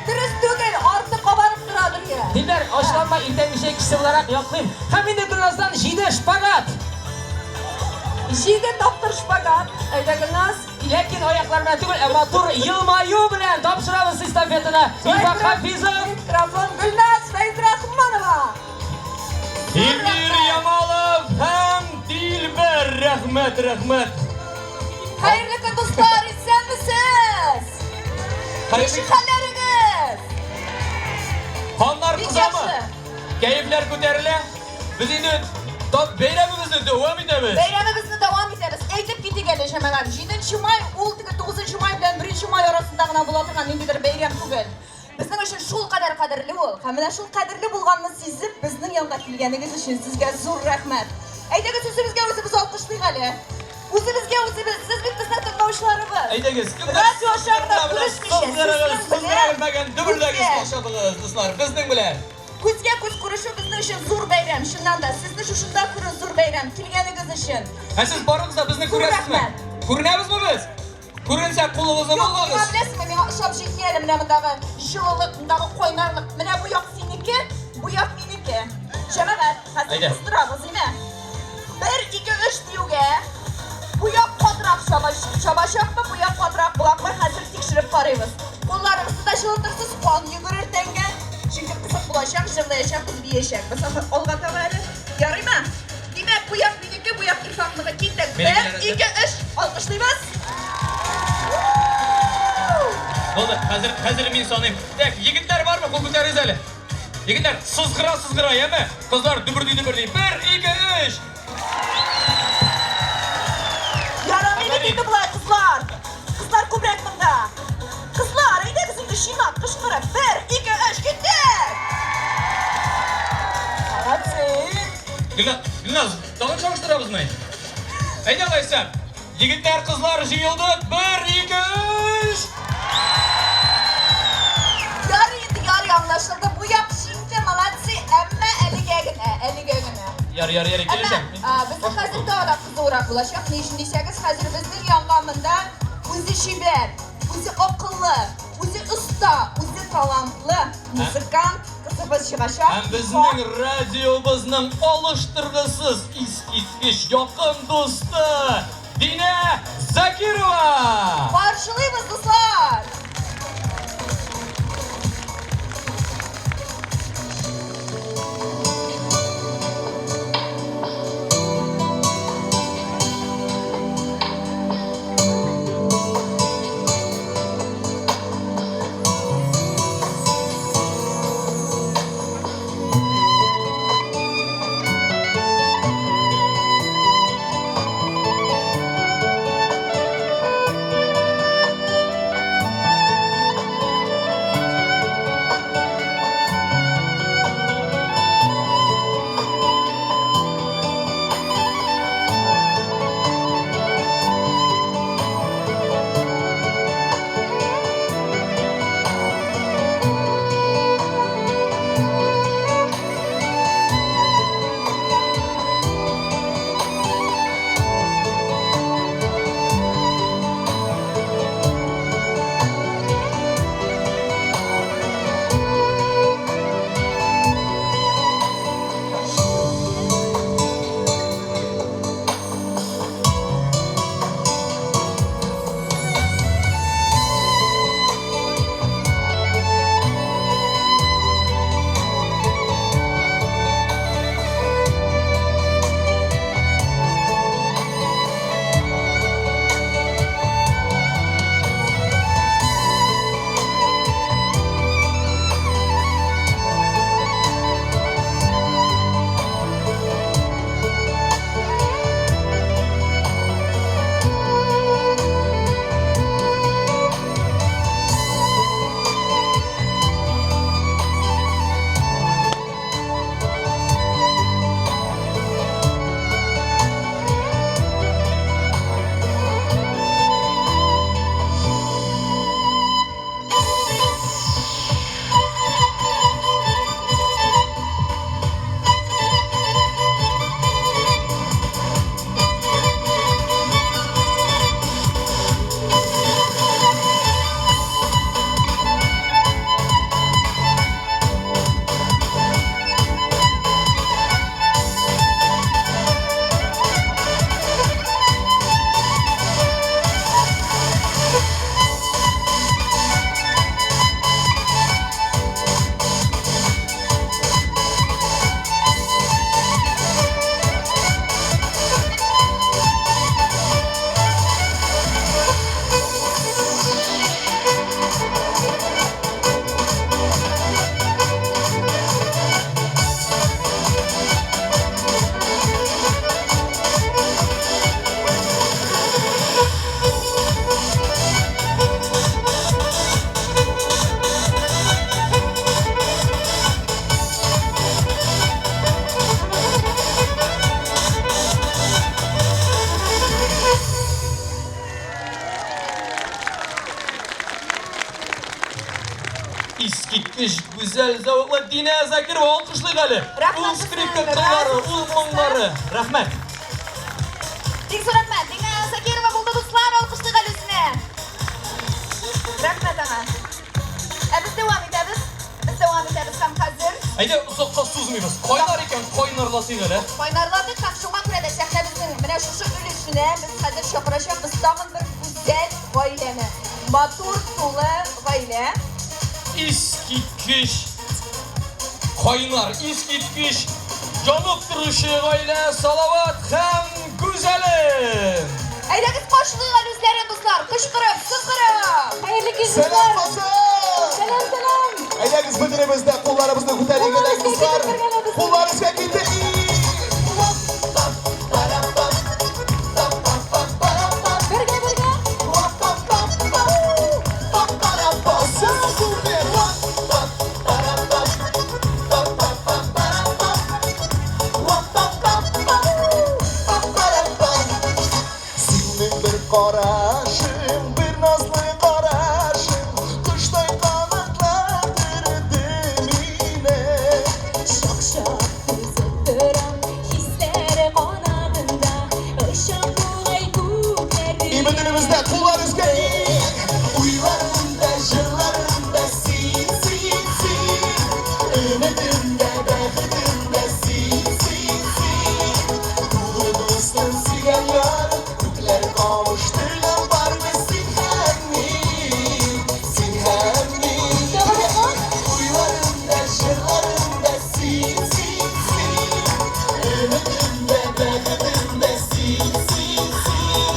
Speaker 3: Durust tugel, orti qobarib turadi.
Speaker 2: Dinlar, oshlanma ertangi shay kishi bo'laroq yo'qlayim. Hamida Gulnazdan jida shpagat.
Speaker 3: Jida topqir shpagat. Ayda Gulnaz.
Speaker 2: Lekin oyoqlar bilan tugul, motor yilmayu bilan topshiramiz estafetani. Ilfa Hafizov,
Speaker 3: mikrofon Gulnaz Faydrahmonova.
Speaker 7: Emir Yamalov ham Dilbar, rahmat.
Speaker 3: Xayrli kun do'stlar, esanmisiz?
Speaker 7: Xayrli
Speaker 3: Xallaringiz.
Speaker 7: Xonlar qizami? Kayflar ko'tariladi. Biz endi bayramimizni davom etamiz.
Speaker 6: Bayramimizni davom etamiz. Aytib ketigan shamalar. 7 may, 9 may bilan 1 may orasida bo'layotgan nindidir bayram tugul. Bizning uchun shul qadar qadrli bo'l. Hamma shul qadrli bo'lganini sezib, bizning yonga kelganingiz uchun sizga zo'r rahmat. Aytasiz, o'zimizga o'zimiz olqishlaylik. O'zimizga o'zimiz, siz bitta tinglovchilarimiz.
Speaker 7: Aytasiz,
Speaker 6: Radio sharda
Speaker 7: bilmagan duburlarga qo'shadingiz do'stlar, bizning bilan.
Speaker 6: Ko'zga ko'z ko'rishi bizning uchun zo'r bayram. Shundan-da sizni shunda ko'rish zo'r bayram kelganingiz uchun.
Speaker 7: Siz boringizda bizni ko'rasizmi? Ko'rinamizmi biz? Ko'rinsa qo'lingizni olamiz.
Speaker 6: Bilasizmi, men ishab chekkanim bilan bundaqa jilliq, bundaqa qo'ynarliq. Mana bu yoq seniki, bu yoq meniki. Jamoat, hozir istirabizmi? 1 2 3 deyuga. Bu yoq qotroq shabashaqmi, bu yoq qotroq buloqmi? Hozir tekshirib qaraymiz. Qo'llarimizni tashiltirsiz, qon yugurar tenga. Çünkü kısık bulaşak, jillayacak, biz biyeshak. Biz olga tamayli. Yaraymi? Demak, bu yoq meniki, bu yoq ilfoqniki ketdik. 1 2 3 olqishlaymiz.
Speaker 7: Bo'ldi, hozir men sonayim. Tak, yigitlar bormi? Qo'l ko'taringiz hali. Yigitlar, sizg'ira, yami? Qizlar dubur 1 2 3.
Speaker 6: Yaramaydi deydi bular qizlar. Qizlar ko'proq bunda. Qizlar, ayda bizning shimat, qishqirib 1 2 3 ketdik.
Speaker 7: Gulnaz, davom çalıştıramızmı? Ayda qaysam. Yigitlar, qizlar yig'ildi. 1 2 3.
Speaker 6: Yar anlaşıldı. Bu yapışınca malatsi emme eligegine.
Speaker 7: Yar geleceğim.
Speaker 6: Bizim hazır da kızırak bulaşak. Ne işin deyseniz hazır bizning yangamında o'zi şiber, o'zi akıllı, o'zi usta, o'zi talantlı muzikant kızımız çıkacak.
Speaker 7: Hem bizning radiomizning olishtirg'isiz iskitkish yaqin do'sti Dina Zakirova.
Speaker 6: Qarşılaymiz do'stlar.
Speaker 7: güzel, zavuklu Dine Zakirova alkışlayık hali.
Speaker 3: Rahmet
Speaker 7: Ul skripka
Speaker 3: sizlerle.
Speaker 7: kılları, ul monları. Rahmet.
Speaker 3: Dik suratman, Dina Zakirova buldu dostlar, alkışlık alisine. Rahmet ana. Biz devam ederiz. Biz devam ederiz hem hazır.
Speaker 7: Haydi uzoqqa suzmaymiz. Qoynar ekan, qoynarlasak hali.
Speaker 3: Oynarlardık, şuma kurada sahne bizim. Mene şu ülüşüne biz hazır şapıraşıp biz tamın bir güzel gaileni. Matur sulu gaile.
Speaker 7: İskitkiş. Qoynar, iskitkiş. Canıp duruşu gaile, salavat hem güzelim.
Speaker 3: Aydagiz qo'shilib olinglar do'stlar, qishqirib, sizqirib. Xayrli kechlar.
Speaker 4: Selam olsun.
Speaker 3: Salom, salom.
Speaker 4: Aydagiz bitimizde kullarımızı ko'taring dostlar. Qo'llaringizga keldi.
Speaker 3: Birga, birga.
Speaker 4: Senin bir qarashing, bir nazlı qarashing, qushday qanotlantirdi meni.
Speaker 8: Şakşak kızıttıran hisleri kanadında Işık buğay kukleri
Speaker 4: İyi bitimizde kullarımızga uylarımda, jırlarımda sin, sin, sin. Ümitimde, bexitimde sin, sin, sin. Kulu dostum sigan yar, ko'klar kavuşturgan barmi sen hem men. Uylarımda, jırlarımda sin, sin, sin. Ümitimde, bexitimde sin, sin, sin.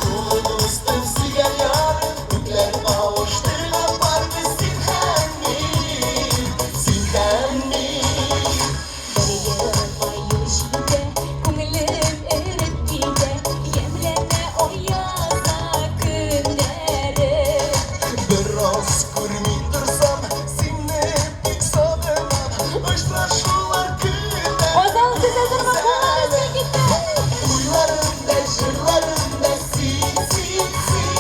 Speaker 4: Kulu dostum sigan yar, ko'klar kavuşturgan barmi sen hem men.
Speaker 8: Mayuşide Kungilim eritide Yemleme o yaza günleri
Speaker 4: Biraz görmey tursam seni pek sog'inam. Uchrashuvlar kunlar
Speaker 8: Ozan siz hazırma kulağınızı gitti
Speaker 4: uylarimda, jirlarimda sen, sen, sen.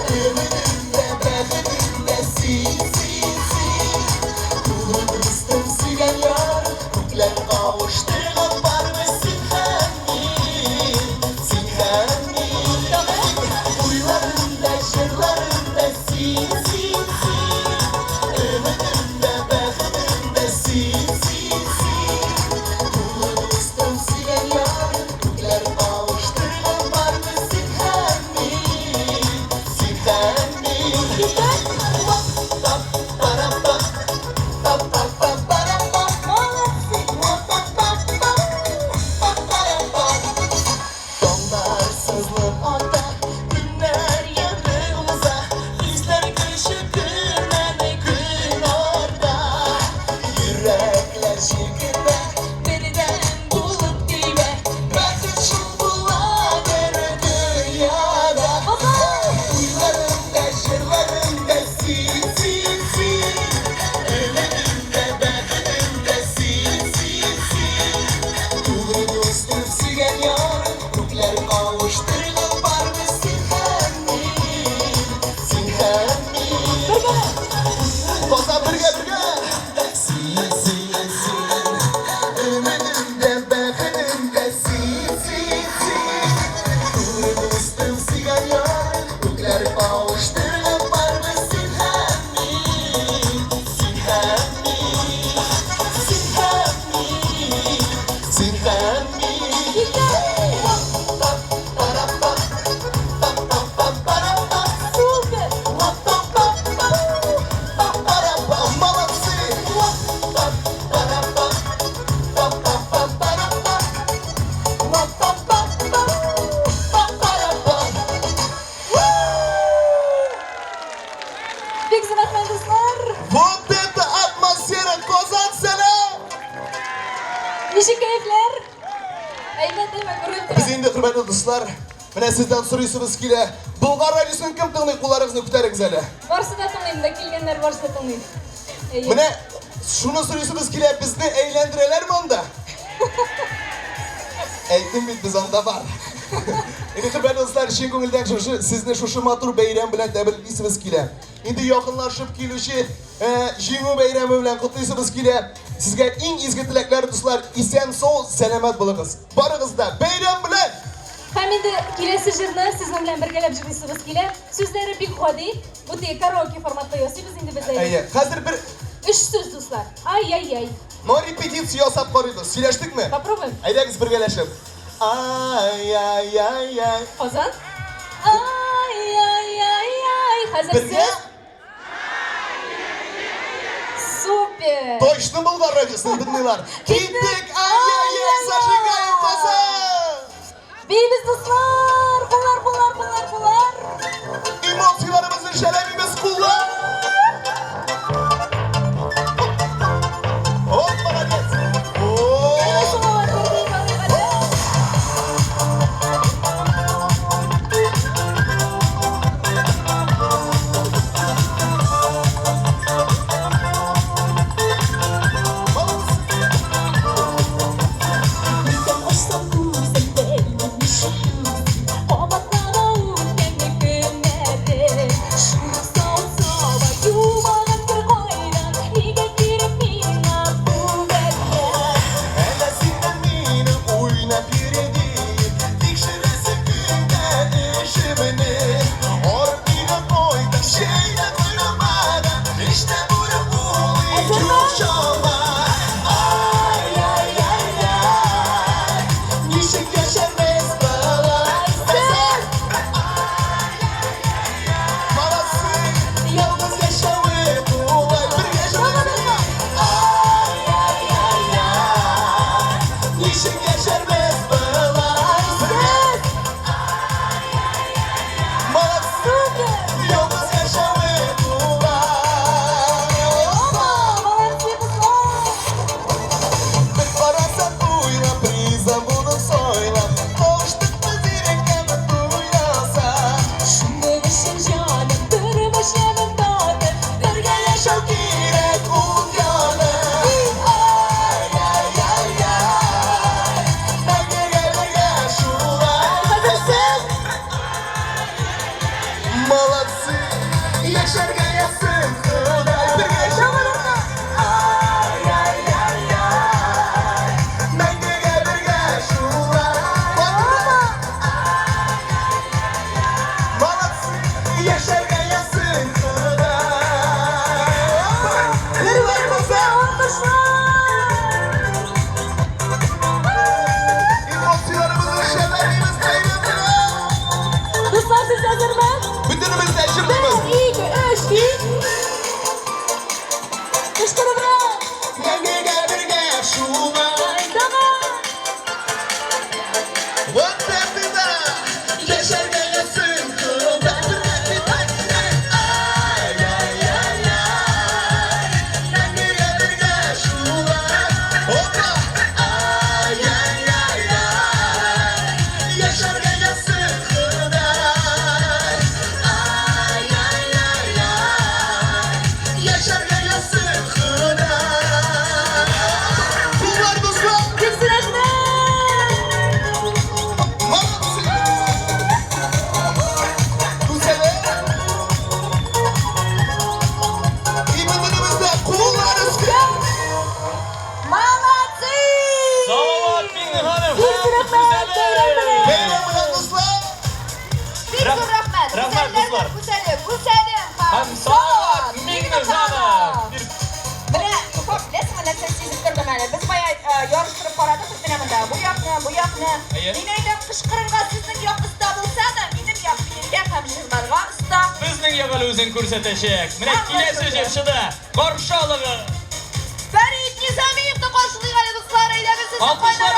Speaker 4: Umidimda, bexitimda sen, sen, sen. Kulu do'stim suygan yor, ko'klar kavuşturgan barmi sen ham men. Uylarimda, jirlarimda sen, sen, sen. Umidimda, bexitimda sen, sen, sen. Kulu do'stim suygan yor, ko'klar kavuşturgan barmi sen ham Dondarsızlık ota, günler yanımıza, bizler gülüşüp gülmeme gün orada. Yürekler şirkinde, birden bulup dibe, belki şu buladır dünyada. Uylarımda, jırlarımda sin, sin, sin. Ümitimde, bexitimde sin, sin, sin. Kulu dostum suygan yor, ko'klar kavuşturgan barmi sen ham men. Bosa birga, birga. Sin, sin, sin. Umidimda, bexitimda sin, sin, sin. Kulu dostum suygan yor, ko'klar kavuşturgan barmi sen ham men. Sen ham men. Sen ham
Speaker 3: Bek suratman do'stlar.
Speaker 4: Вот это атмосфера Kozansana.
Speaker 3: Nishik kayflar? Aybat ko'rib
Speaker 4: Biz
Speaker 3: turibman.
Speaker 4: endi hurmatli do'stlar, mana sizdan so'raysimiz kelar. Bulg'ar radiosini kim tinglaydi? Qo'llaringizni ko'taringiz hali.
Speaker 3: Borsida tinglayman, kelganlar borsida tinglaydi.
Speaker 4: Mana shuni so'raysimiz kelar, bizni aylantirarlarmi unda? Aytdim bit biz onda bor. Endi hurmatli do'stlar, chin ko'ngildan sizni shu matur bayram bilan tabriklaymiz kelar.
Speaker 9: endi yaqinlashib keluvchi Jingu bayrami bilan qutlaymiz kela. Sizga eng ezgu tilaklar do'stlar, eson sog', salomat bo'linglar. Barig'izda bayram bilan.
Speaker 8: Ham endi kelasi jirni sizlar bilan birgalab ijraymiz kelar. So'zlari bek oddiy, o'ta karaoke formatda yozamiz endi biz.
Speaker 9: Ayya, hozir bir
Speaker 8: 3 so'z do'stlar. Ay.
Speaker 9: no repetitsiya yasab qaraymiz. Silashdikmi?
Speaker 8: Попробуем.
Speaker 9: Haydagiz birgalashib. Ay.
Speaker 8: Qozon. Ay. Hozir
Speaker 9: Birga
Speaker 8: siz. Super.
Speaker 9: Точно Bulgar radiosini dinlaylar. Ketdik. Ay, zажигаем qozon.
Speaker 8: Beybiz do'stlar, bular.
Speaker 9: Emotsiyalarimizni sharafimiz qullar. Hop, молодец.
Speaker 7: Ko'rsatashak. Mana kelasi jirshida qarshi olig'i.
Speaker 3: Farid Nizamiyevni qo'shilgan do'stlar, aylamiz sizni
Speaker 7: Alqishlar.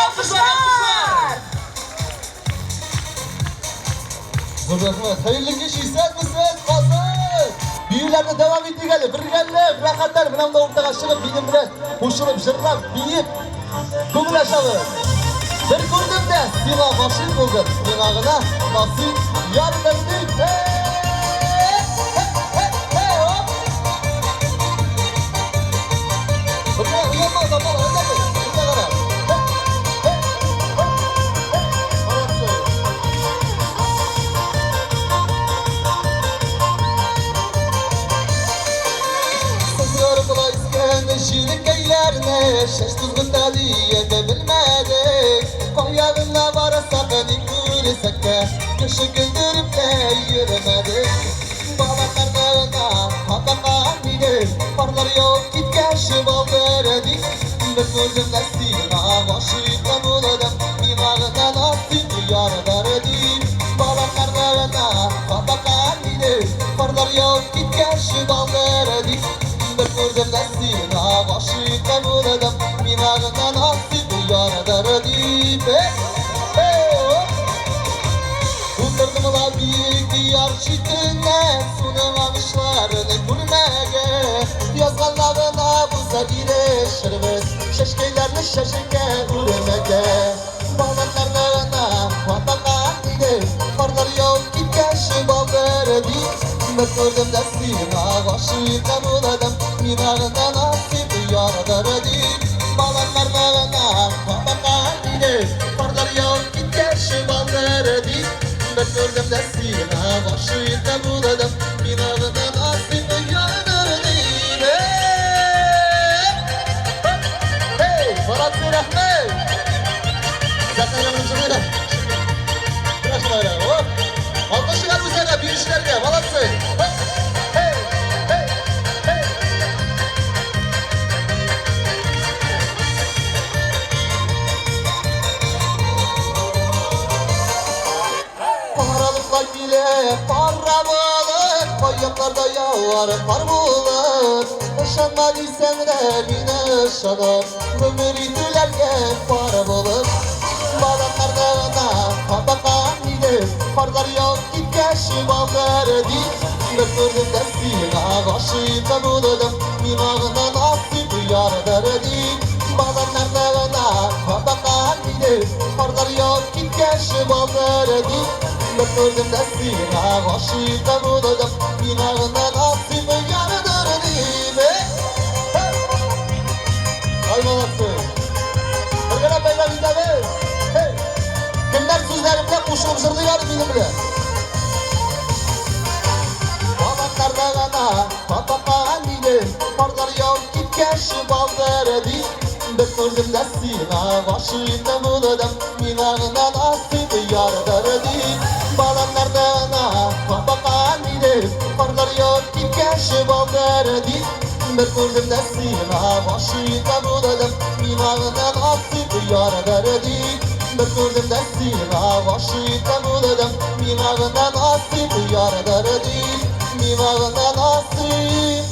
Speaker 9: Rahmat. Xayrli kech isatmisiz qozon. Biylarni davom ettirganlar, birgalab, rohatlar bilan o'rtaga chiqib, bilim bilan qo'shilib, jirlab, biyib, ko'nglashamiz. Bir ko'rdimda, siva boshim bo'ldi. Menag'ina nasib yardandik. şeş tuzgunda diyende bilmedik Koyağına varsa beni görsek de Kışı güldürüp de yürümedik Bağlarlarına hatakan idim Parlar yok gitken şu baldırdik Bir gördüm nesline aşıktan uladım Minağına nasıl yardardik Bağlarlarına hatakan idim Parlar yok gitken şu baldırdik Bir gördüm nesline aşıktan uladım Minağına nasıl yardardik Kundurdım la büyük diyar şiddine Sunamamışlarını gülmege Yazganlarına buza girişirmiz Şeşkeylerini şeşike üremege Bağlanlarına patakan idim Karlar yok gitken şu baldırdı Ben gördüm destine aşıktan uladım Minağına nasip yardardı Bağlanlarına patakan idim Karlar yok gitken şu baldırdı Ben gördüm destine aşıktan uladım Minağına nasip yardardı Hey! Barat Rahmet! Zaten yanımcı böyle. Biraz böyle hop. Alkışlar bu sene bir işlerge. Balatsı. Hey! Hey! Hey! Hey! Paralıklar bile para balık Bayaklarda yağar kar bulut Işanma bilsem de bine ışanır Ömür itülerge para bulut Bağlanlarına hatakan idim Karlar yok gitken şu baldırdı Ben gördüm destine aşıktan uladım Minağına nasip yardardı Bağlanlarına hatakan idim Karlar yok gitken şu baldırdı Ben gördüm destine aşıktan uladım Minağına nasip yardardı Aymalasın Örgene beyler izlemeyiz Kimler sözlerimle kuşulup zırlıyor benimle Bağlanlarına patakan idim Karlar yok gitken şu baldırdı Ben gördüm destine aşıktan uladım Minağına nasip yardardı Bağlanlarına patakan idim Karlar yok gitken şu baldırdı Ben gördüm destine aşıktan uladım Minağına nasip yardardı Ben gördüm destine aşıktan uladım Minağına nasip yardardı Minağına nasip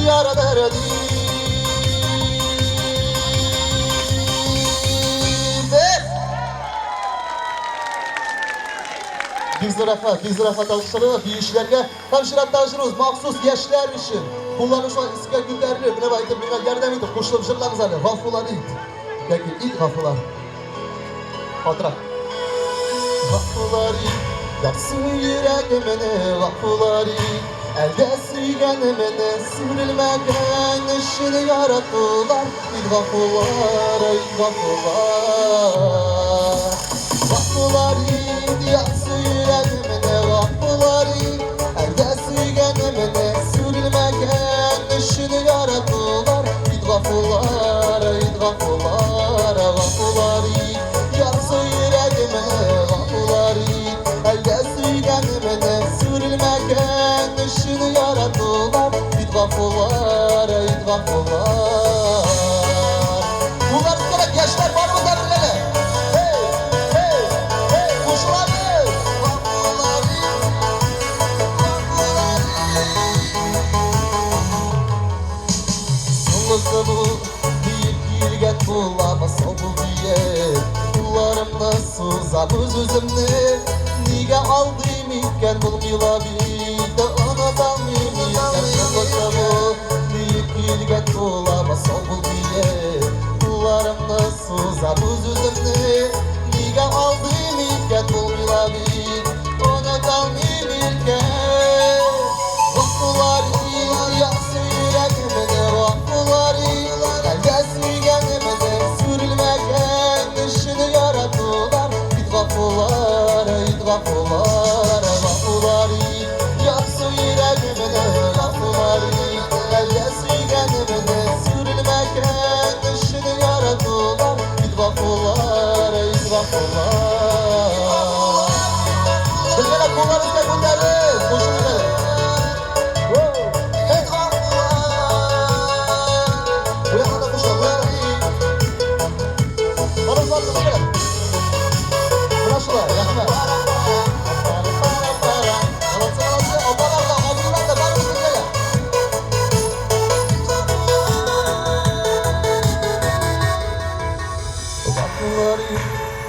Speaker 9: yardardı Biz zırafat alışları bir işlerge Hemşirat alışırız maksus gençler için Bunların şu an iskak günlerini bile bayıtır bile yerden edip kuşlup zırlarız hani Gafurlar it Peki it gafurlar Hatıra Gafurlar it Yaksın yüreğimini gafurlar it Elde suygenimini sivrilmegen ışını yarattılar İt gafurlar it gafurlar Gafurlar it yaksın yüreğimini gafurlar it Elde suygenimini sivrilmegen ışını yarattılar İt gafurlar it gafurlar Gafurlar it yaksın yüreğimini gafurlar it Elde suygenimini sivrilmegen ışını yarattılar İt gafurlar it gafurlar Bunlar sonra gençler var mı derlere? Hey! Hey! Hey! Kuşlar Gafurlar it Gafurlar Sonlusu bu Büyük yürgen bulamaz o bu diye Kullarımda suzamız özümde Niga aldığım iken bulmuyla bir de anadan mümiken Sonlusu bu Büyük yürgen bulamaz o bu diye Kullarımda suzamız özümde Niga aldığım iken bulmuyla bir anadan mümiken Vakılar iyi yaksın yüreğimde Vakılar iyi elde sürgenimde Sürülmegen ışını yarattılar İt vakılar Vakılar iyi yaksın yüreğimde Vakılar iyi elde sürgenimde Sürülmegen ışını yarattılar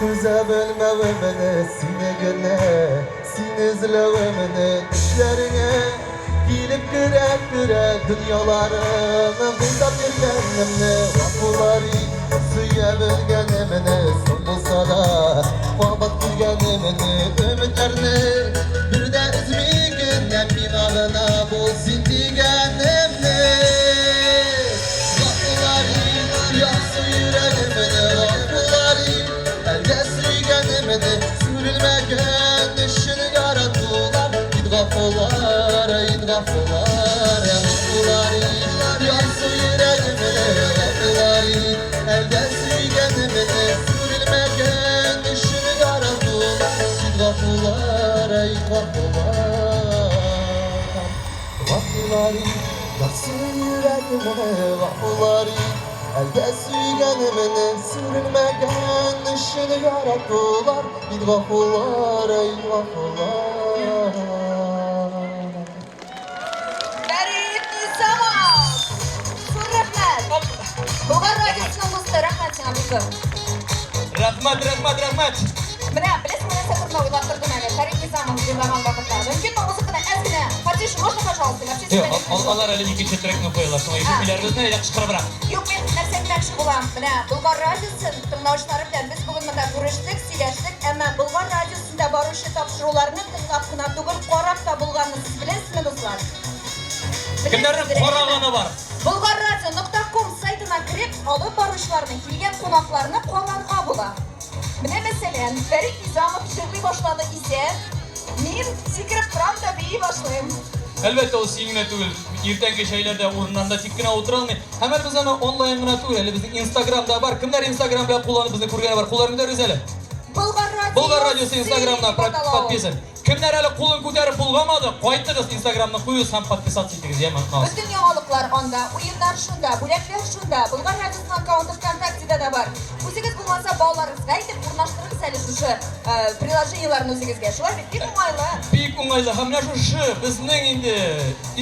Speaker 9: Tuza bölmevimini sine güne Sine izlevimini düşlerine Gelip güre dünyalarını Bildap yürgenimni Vakuları suya bölgenimini Son bulsa da Vabat gülgenimini Ümitlerini Bir de üzmü gündem Binalına bulsun digenimni Vakuları Yaksı yüreğimini Vakuları Elde sürgenimini Sürülmegen işini yarattılar İdgafılar, idgafılar Yaksı yüreğimini Vakuları Elde sürgenimini Sürülmegen işini yarattılar İdgafılar, idgafılar Vakuları Yaksı yüreğimini Vakuları Elde sürgenimini sürülmegen işini yarattılar İdgafılar, idgafılar
Speaker 3: Ferit Nizamov. Çok rahmet. Bulgar Radyosu'nun dostu rahmet sana bulgur.
Speaker 7: Rahmat.
Speaker 3: Mine bilesizmi ne sakırma uylattırdım yani. Ferit Nizamov dinlemen vakitte. Mümkün mü muzikini ezgine? Fatih, можно, пожалуйста?
Speaker 7: Yok, onlar öyle ikinci track'ını koyuyorlar. Sonra epiklerimiz ne yakışıklı bırak.
Speaker 3: Yok, men нәрсәгә мәкши булам. Менә Булгар радиосын тыңлаучылары белән без бүген монда күрештек, сөйләштек, әмма Булгар радиосында баручы тапшыруларны тыңлап кына түгел, карап та булганны сез беләсезме, дуслар?
Speaker 7: Kimlerin kararını var?
Speaker 3: Bulgarradio.com saytına girip alıp barışlarını, kilgen konaklarını kullanma bula. Менә мәсәлән, Фәрит Низамов җырлый башлады исә, мин сикереп торам да бии башлыйм.
Speaker 7: Elbette o singine tugul. Irtenki şeylerde orunlarda tikkine oturalım. Hemen biz onu online gına tugul. Hele bizim Instagram'da var. Kimler Instagram'da kullanıp bizni kurgana var. Kullanıp da rüzeli. Bulgar Radyosu Instagram'da patpisin. Kimler hele kulun ko'tarib bulgamadı. Qaytdingiz Instagram'da qo'yib ham podpisat etdingiz. Yemin olsun.
Speaker 3: Bütün yangalıklar onda, oyunlar şunda, buletler şunda, Bulgar Radyosu'nun akkauntu Vkontakte'de de var. O'zingiz bo'lmasa bolalarınızga aytib, o'rnashtirib sali shu приложенияларni o'zingizga. Shular bit o'ng'ayli.
Speaker 7: Bik o'ng'ayli. Hamma shu bizning endi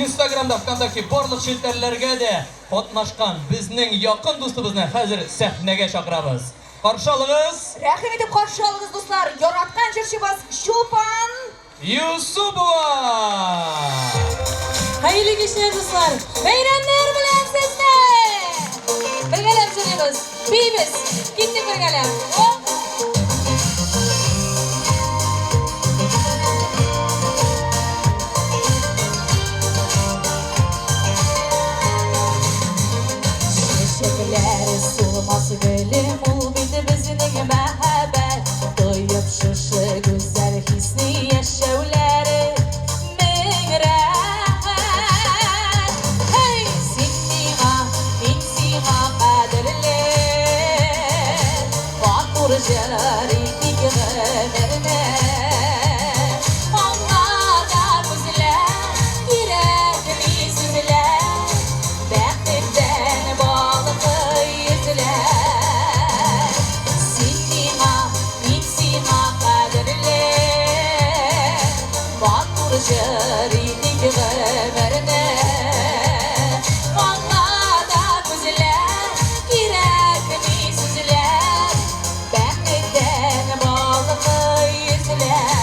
Speaker 7: Instagram'da Vkontakte barliq sheltarlarga da qatnashgan bizning yaqin do'stimizni hozir sahnaga chaqiramiz. Qarshi oling'iz.
Speaker 3: Rahim etib qarshi oling'iz do'stlar. Yaratgan jirchimiz Chulpan
Speaker 7: Yusupova.
Speaker 8: Hayırlı kişiler dostlar. Bayramlar bilen sizle. Birgelem söylüyoruz. Biyimiz. Gitti birgelem. Şişekleri sığması gölüm ol bidi bizning muhabbet. Doyup şışı güzel hisni yaşavları min rahat. Hey sinima, insima kaderler. Vakur jari dikmelerine. Onlar da güzeller, yürekli süzüler. Bektimden balıklı yüzüler. Sinima, insima kaderler. Vakur jari dikmelerine. Onlar da güzeller, yürekli süzüler. Bektimden balıklı yüzüler.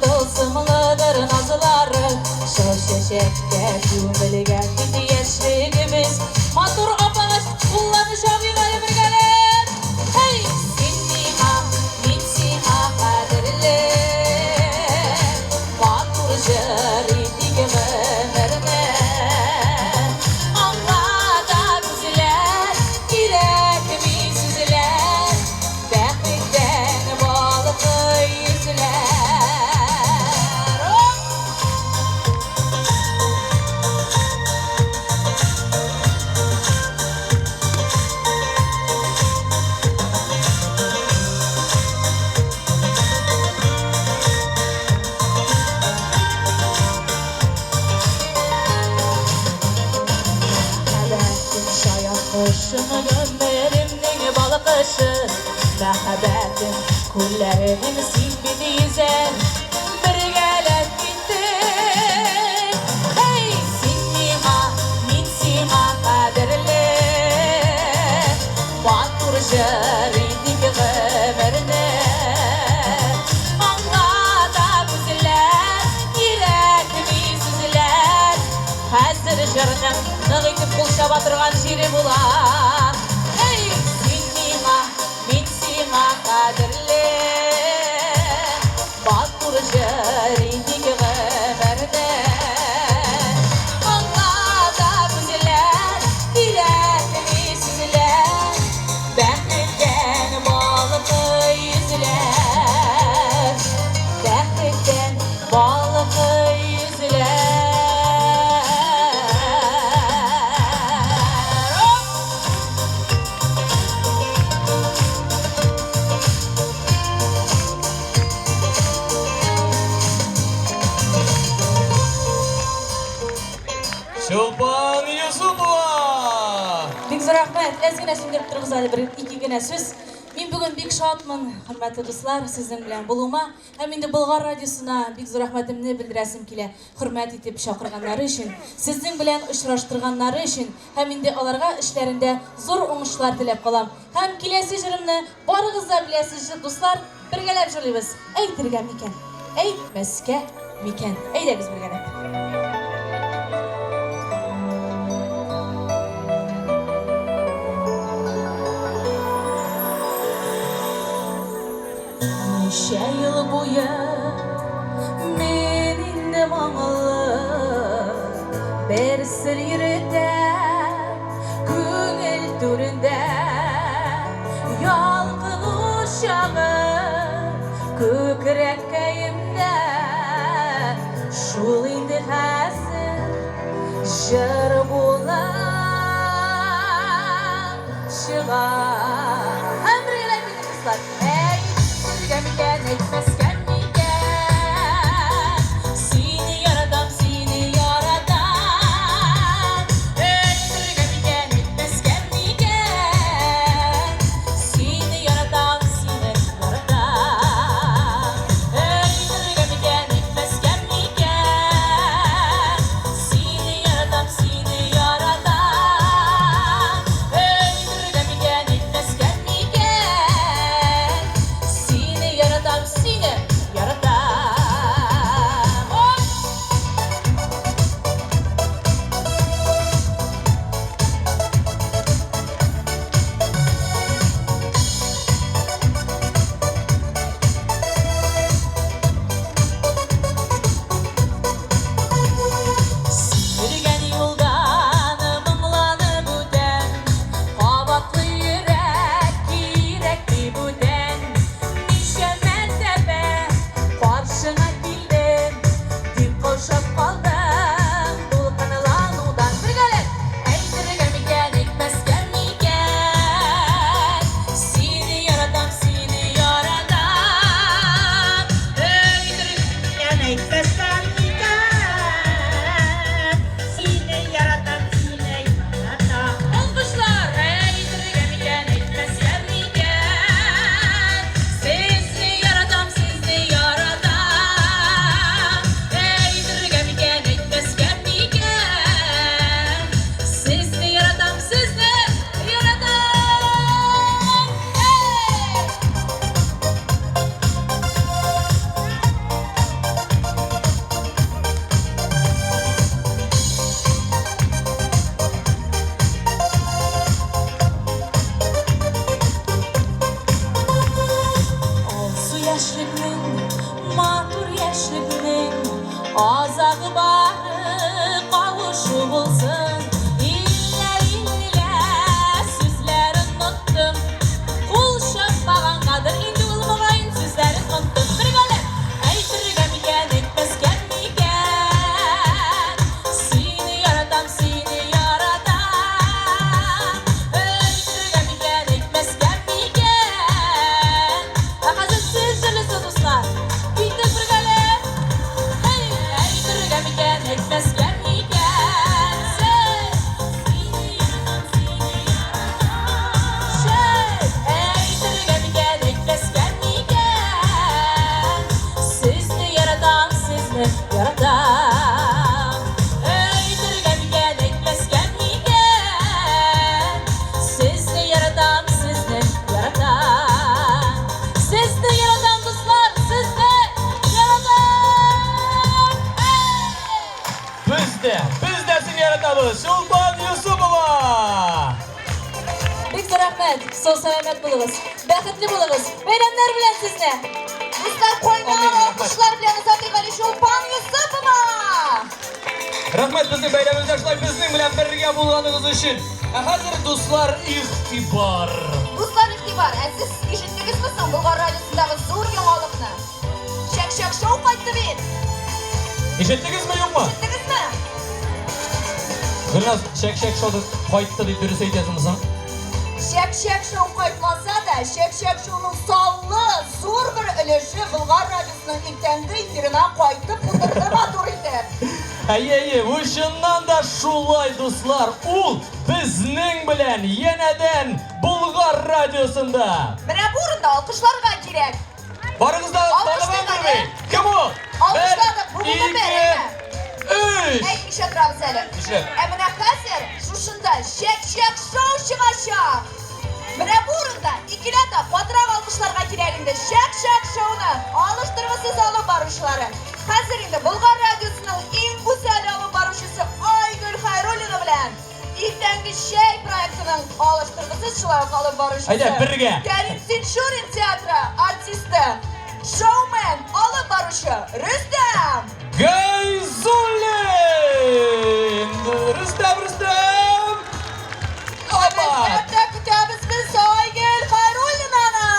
Speaker 8: Tılsımlıdır nazıları Şu şeşekte tümülgen gitti yaşlığımız Matur apaş kullanış abimayı bir gelin Hey! Sinniha, minsiha kaderler Matur jari dikmelerine Allah da güzeller Yürekli süzüler Beklikten balıklı yüzüler Merhabetin şayat kışını gözlerimden balık ışı Merhabetin kullarının silbini
Speaker 6: tuğan jiri bulan. Ey sinima, min sima kadirli. Batur jaridik gımerde. Allah'da bizler, diletli sizler. Bəxtdən balıqı yüzlər. Bəxtdən balıqı yüzlər.
Speaker 7: Şulpan Yusupova.
Speaker 8: Bek zo'r rahmat. Ozgina shunday turg'izadi bir ikkigina so'z. Men bugun bek shodman, hurmatli do'stlar, sizning bilan bo'luma. Ham endi Bulg'or radiosuna bek zo'r rahmatimni bildirasim kela. Hurmat etib chaqirganlari uchun, sizning bilan uchrashtirganlari uchun, ham endi ularga ishlarinda zo'r o'ngishlar tilab qolam. Ham kelasi jirimni borig'izda bilasiz, do'stlar, birgalab jo'laymiz. Aytirgan ekan, aytmasga ekan. Ayda biz birgalab. Neşe yıl boyu meninde mağalı bir sır yürüte köngül türünde yalgın uşağı kökrek kayımda şul indi hasır jır bulan çıgar. Hem birlikte kızlar. Gemigen etmezken miken seni yaradan öldür gemigen etmezken miken seni yaradan öldür gemigen etmezken miken seni yaradan öldür gemigen etmezken miken seni yaradan Yürügen yoldan mımlanıp öden Kabatlı yürek yürekli büden Nişe mertebe karşına bildim Dip koşup kaldım Bulkanılanıdan Birgalet Eydirgen miken ekmezken miken Seni yaradan Eydirgen ekmezken miken Olmuşlar eydirgen miken ekmezken miken Sizni yaradan eydirgen miken ekmezken miken Sizni yaradan Hey! Olsu yaşlıkның, матур yaşlıkның Азағы бары қауышу болсын Илле сүзлерін ұттым Қол шықпаған қадыр енді ұлмағайын сүзлерін ұттым Біргалеп Әйтірген мекен, етмескен мекен Сені яратам Әйтірген мекен, етмескен мекен Қазір сіз жырлысыз достар Бүйтіп біргалеп Әйтірген мекен, rahmet. Sağ selamet bulunuz. Baxtli bulunuz. Bayramlar bilan sizni.
Speaker 3: Dostlar qo'ymalar olqishlar bilan Ozodbek Ali Sho'pan Yusupova.
Speaker 7: Rahmat bizni bayramimizda shular bizning bilan birga bo'lganingiz uchun. Hozir do'stlar ig'tibor.
Speaker 3: Dostlar ig'tibor, siz eshitdingizmi Bulg'or radiosidagi zo'r yangilikni? Shak show qaytdi bet.
Speaker 7: Eshitdingizmi yo'qmi?
Speaker 3: Eshitdingizmi?
Speaker 7: Gulnaz shak showda qaytdi deb durust aytyapsizmi?
Speaker 3: Shak show qaytmasa-da, shak showning sonli zo'r bir ulushi Bulg'or radiosining ertangi efirina qaytib o'tirdi motorida.
Speaker 7: Ayye, o'shandan da shulay do'stlar, ul bizning bilan yanadan Bulg'or radiosida.
Speaker 3: Mana bu o'rinda olqishlarga kerak.
Speaker 7: Boringizda talaban bermang. Kim u?
Speaker 3: Olqishlarga bugun beraymi?
Speaker 7: 3.
Speaker 3: Ey ishlatiramiz hali.
Speaker 7: Ishlat.
Speaker 3: Mana hozir shunda shak show chiqashaq. Mana bu o'rinda ikkilata patraq olqishlarga kerak endi shak showni olishtirmasiz olib borishlari. Hozir endi Bulg'or radiosining eng go'zal olib boruvchisi Oygul Xayrullina bilan ertangi shay proyektining olishtirmasiz shular olib borishdi.
Speaker 7: Hayda birga.
Speaker 3: Karim Tinchurin teatri artisti, showman olib boruvchi Rustam.
Speaker 7: Gayzulin! Rustam!
Speaker 3: Albatta kutamiz biz Oygul Xayrullinani.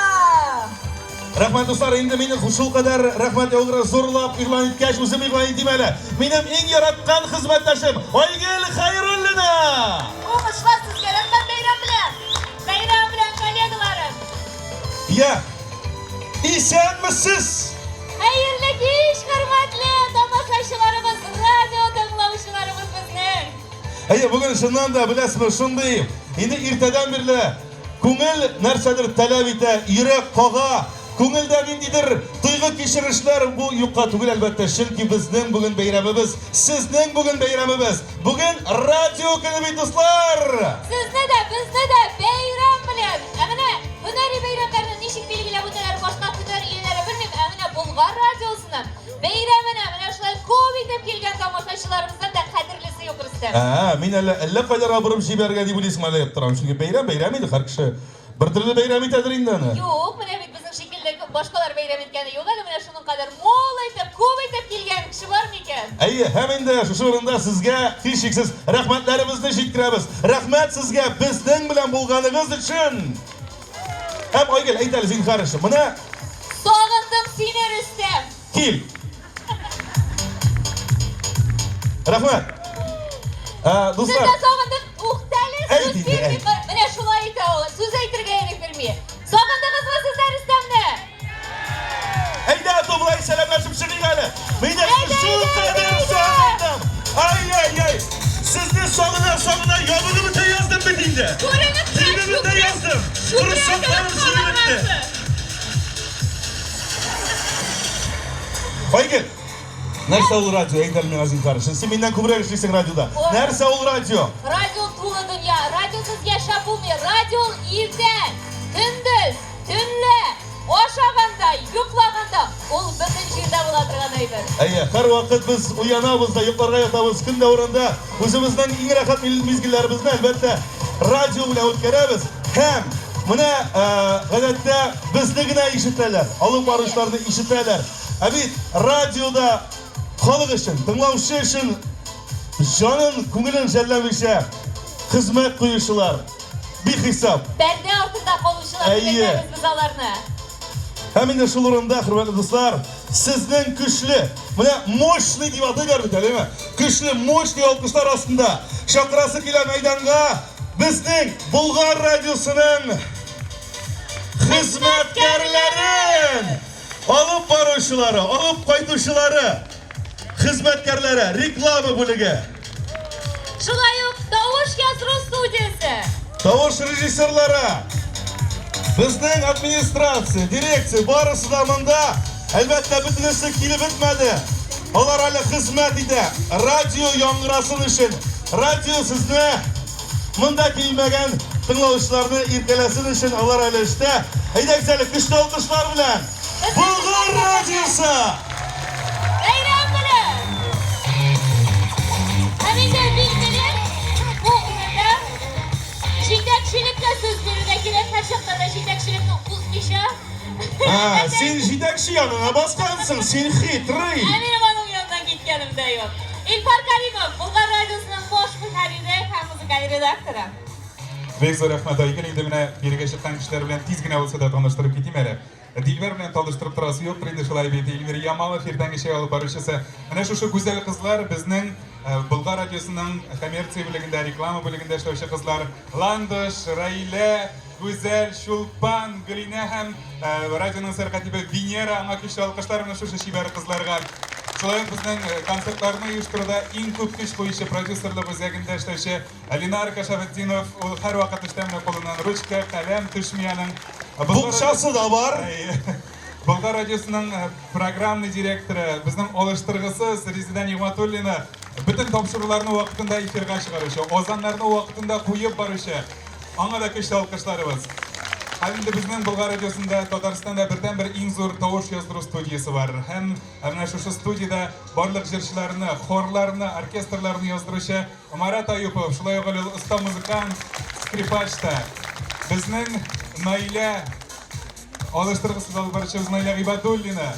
Speaker 9: Rahmat do'stlar, endi meni xushul qadar rahmat o'g'ri zo'rlab e'lon etgach, o'zim e'lon etmayman. Mening eng yaratgan xizmatdoshim Oygul Xayrullina.
Speaker 3: O'qishlar sizga rahmat bayram bilan.
Speaker 6: Bayram bilan kollegalarim.
Speaker 9: Ya, esenmisiz?
Speaker 6: Xayrli kech, hurmatli tomoshabinlarimiz, radio tinglovchilarimiz bizning.
Speaker 9: Bugün shundan da bilasizmi, shunday. Endi ertadan beri ko'ngil narsadir talab eta, yurak qog'a, ko'ngilda nindidir tuyg'u kechirishlar bu yo'qqa tugul albatta. Chunki bizning bugun bayramimiz, sizning bugun bayramimiz. Bugun radio kuni do'stlar.
Speaker 6: Sizni da, bizni da bayram bilan. Mana hunariy bayramlarni nechik belgilab o'talar, boshqa hunar egalari bilmayman. Mana Bulg'or radiosining bayramini mana shular ko'p etib kelgan tomoshabinlarimizdan da qadrlisi yo'q Rustam.
Speaker 9: Men alla qadar abirim jibarga deb o'ylaysizmi, aytib turaman. Chunki bayram edi, har kishi bir turli bayram etadi endi ana.
Speaker 6: Yo'q, mana bizning shekilli boshqalar bayram etgani yo'q, hali mana shuning qadar mo'l aytib, ko'p aytib kelgan kishi bormi ekan?
Speaker 9: Ham endi shu o'rinda sizga hech cheksiz rahmatlarimizni yetkazamiz. Rahmat sizga bizning bilan bo'lganingiz uchun. Ham Oygul aytaylik sen qarashim. Mana
Speaker 6: Sog'indim seni Rustam.
Speaker 9: Kel. Rahmat. Do'stlar.
Speaker 6: Sizga sog'indim, uxtali so'z
Speaker 9: Ayting,
Speaker 6: bermay. Mana shulay aytavol, so'z aytirga yenik bermay. Sog'indingizmi sizlar Rustamni?
Speaker 9: Ayda to'g'ri salomlashib chiqing hali. Meni shu qadar sog'indim. Ay. Sizni sog'ina yog'ini bitta yozdim bitingda. Bizni bitta yozdim. Fursatlarim shuni bitti. Oygul. Narsa ol radio, aytalim azim qarashin. Sen mendan ko'proq ishlaysan radioda. Narsa ol radio?
Speaker 6: Radio to'la dunyo, radiosiz yashab bo'lmaydi. Radio ertan, kunduz, tunli, o'shag'anda, yuqlag'anda, ol birinchi yerda bo'ladigan aydir.
Speaker 9: Har vaqt biz uyanamiz, yuqorga yotamiz, kun davrida o'zimizdan eng raqat mezgillarimizni albatta radio bilan o'tkazamiz. Ham mana g'adatda bizligina eshitadilar, olib borishlarni eshitadilar. Abid radioda qoliq uchun, tinglovchi uchun jonin, ko'ngilin jallavishi, xizmat qo'yishlar behisob.
Speaker 6: Perde ortida qolishlar bilamiz biz ularni.
Speaker 9: Hamda shu o'rinda hurmatli do'stlar, sizning kuchli, mana moshli deb atayverdik-mi? Kuchli, moshli olqishlar ostida chaqirasi kelgan maydonga bizning Bulg'or radiosining xizmatkorlari, olib boruvchilari, olib qaytuvchilari, xizmatkorlari, reklama bo'ligi.
Speaker 6: Shulay yo'q, Tovush Yasruv studiyasi.
Speaker 9: Tovush rejissyorlari, bizning administratsiya, direksiya borisi tomonidan albatta bitinisi kelib bitmadi. Ular hali xizmat edi. Radio yong'irasin uchun, radio sizni bunda kelmagan tinglovchilarni erkalasin uchun ular hali ishda. Haydaqsalik kuchli olqishlar bilan Bulg'or radiosi.
Speaker 6: Bayram bilan. Hamida bildilar, bu o'rinda yetakchilikda de sözlerine giren taşaklarda yetekçilikni unutmayşa.
Speaker 10: Ha, sen yetekçi yanına baskansın, sen hitri.
Speaker 6: Benim onun yanından gitkenimde yok. İlfar Karimov, Bulgar Radyosu'nun boş müharriri hem müzikal redaktörü.
Speaker 11: Bek zo'r rahmat Aygul. Endi meni biriga chiqqan kishilar bilan tezgina bo'lsa-da tanishtirib ketayman. Dilbar bilan tanishtirib turasiz yo'qdir endi shu laybeti Elmira Yamamova ertangi shay olib borishsa, mana shu go'zal qizlar bizning Bulgar Radiosu'nun kommersiya bo'ligida, reklama bo'ligida ishlovchi qizlar Landosh, Rayla, Güzel, Shulpan, Gulina ham radioning serqatibi Venera, amakishli alqishlar mana shu shibari qizlarga Şolay bizning konsertlarni uyushtiruvda eng ko'p kuch qo'yishi prodyuserlar o'zagida ishlovchi Alinar Kashabeddinov, u har vaqt ishlamay qo'lidan ruchka, qalam tushmayaning
Speaker 10: Buqshasi da var.
Speaker 11: Bulgar Radiosu'nun programma direktori, bizning olishtirg'isiz Rezidan Yig'matullina butun topshiriqlarni vaqtida efirga chiqarishi, ozanlarni vaqtida qo'yib borishi, anga kuchli alqishlarimiz. Endi bizning Bulgar Radiosu'nda Tataristonda birdan-bir eng zo'r tovush yozdiruv studiyasi var. Ham mana shu studiyada barliq jirchilarni, xorlarni, orkestrlarni yozdiruvchi Marat Ayupov, shulay qilib usta muzikant, skripachda. Bizning Naila olishtirg'isiz olib boruvchi Naila G'ibatullina,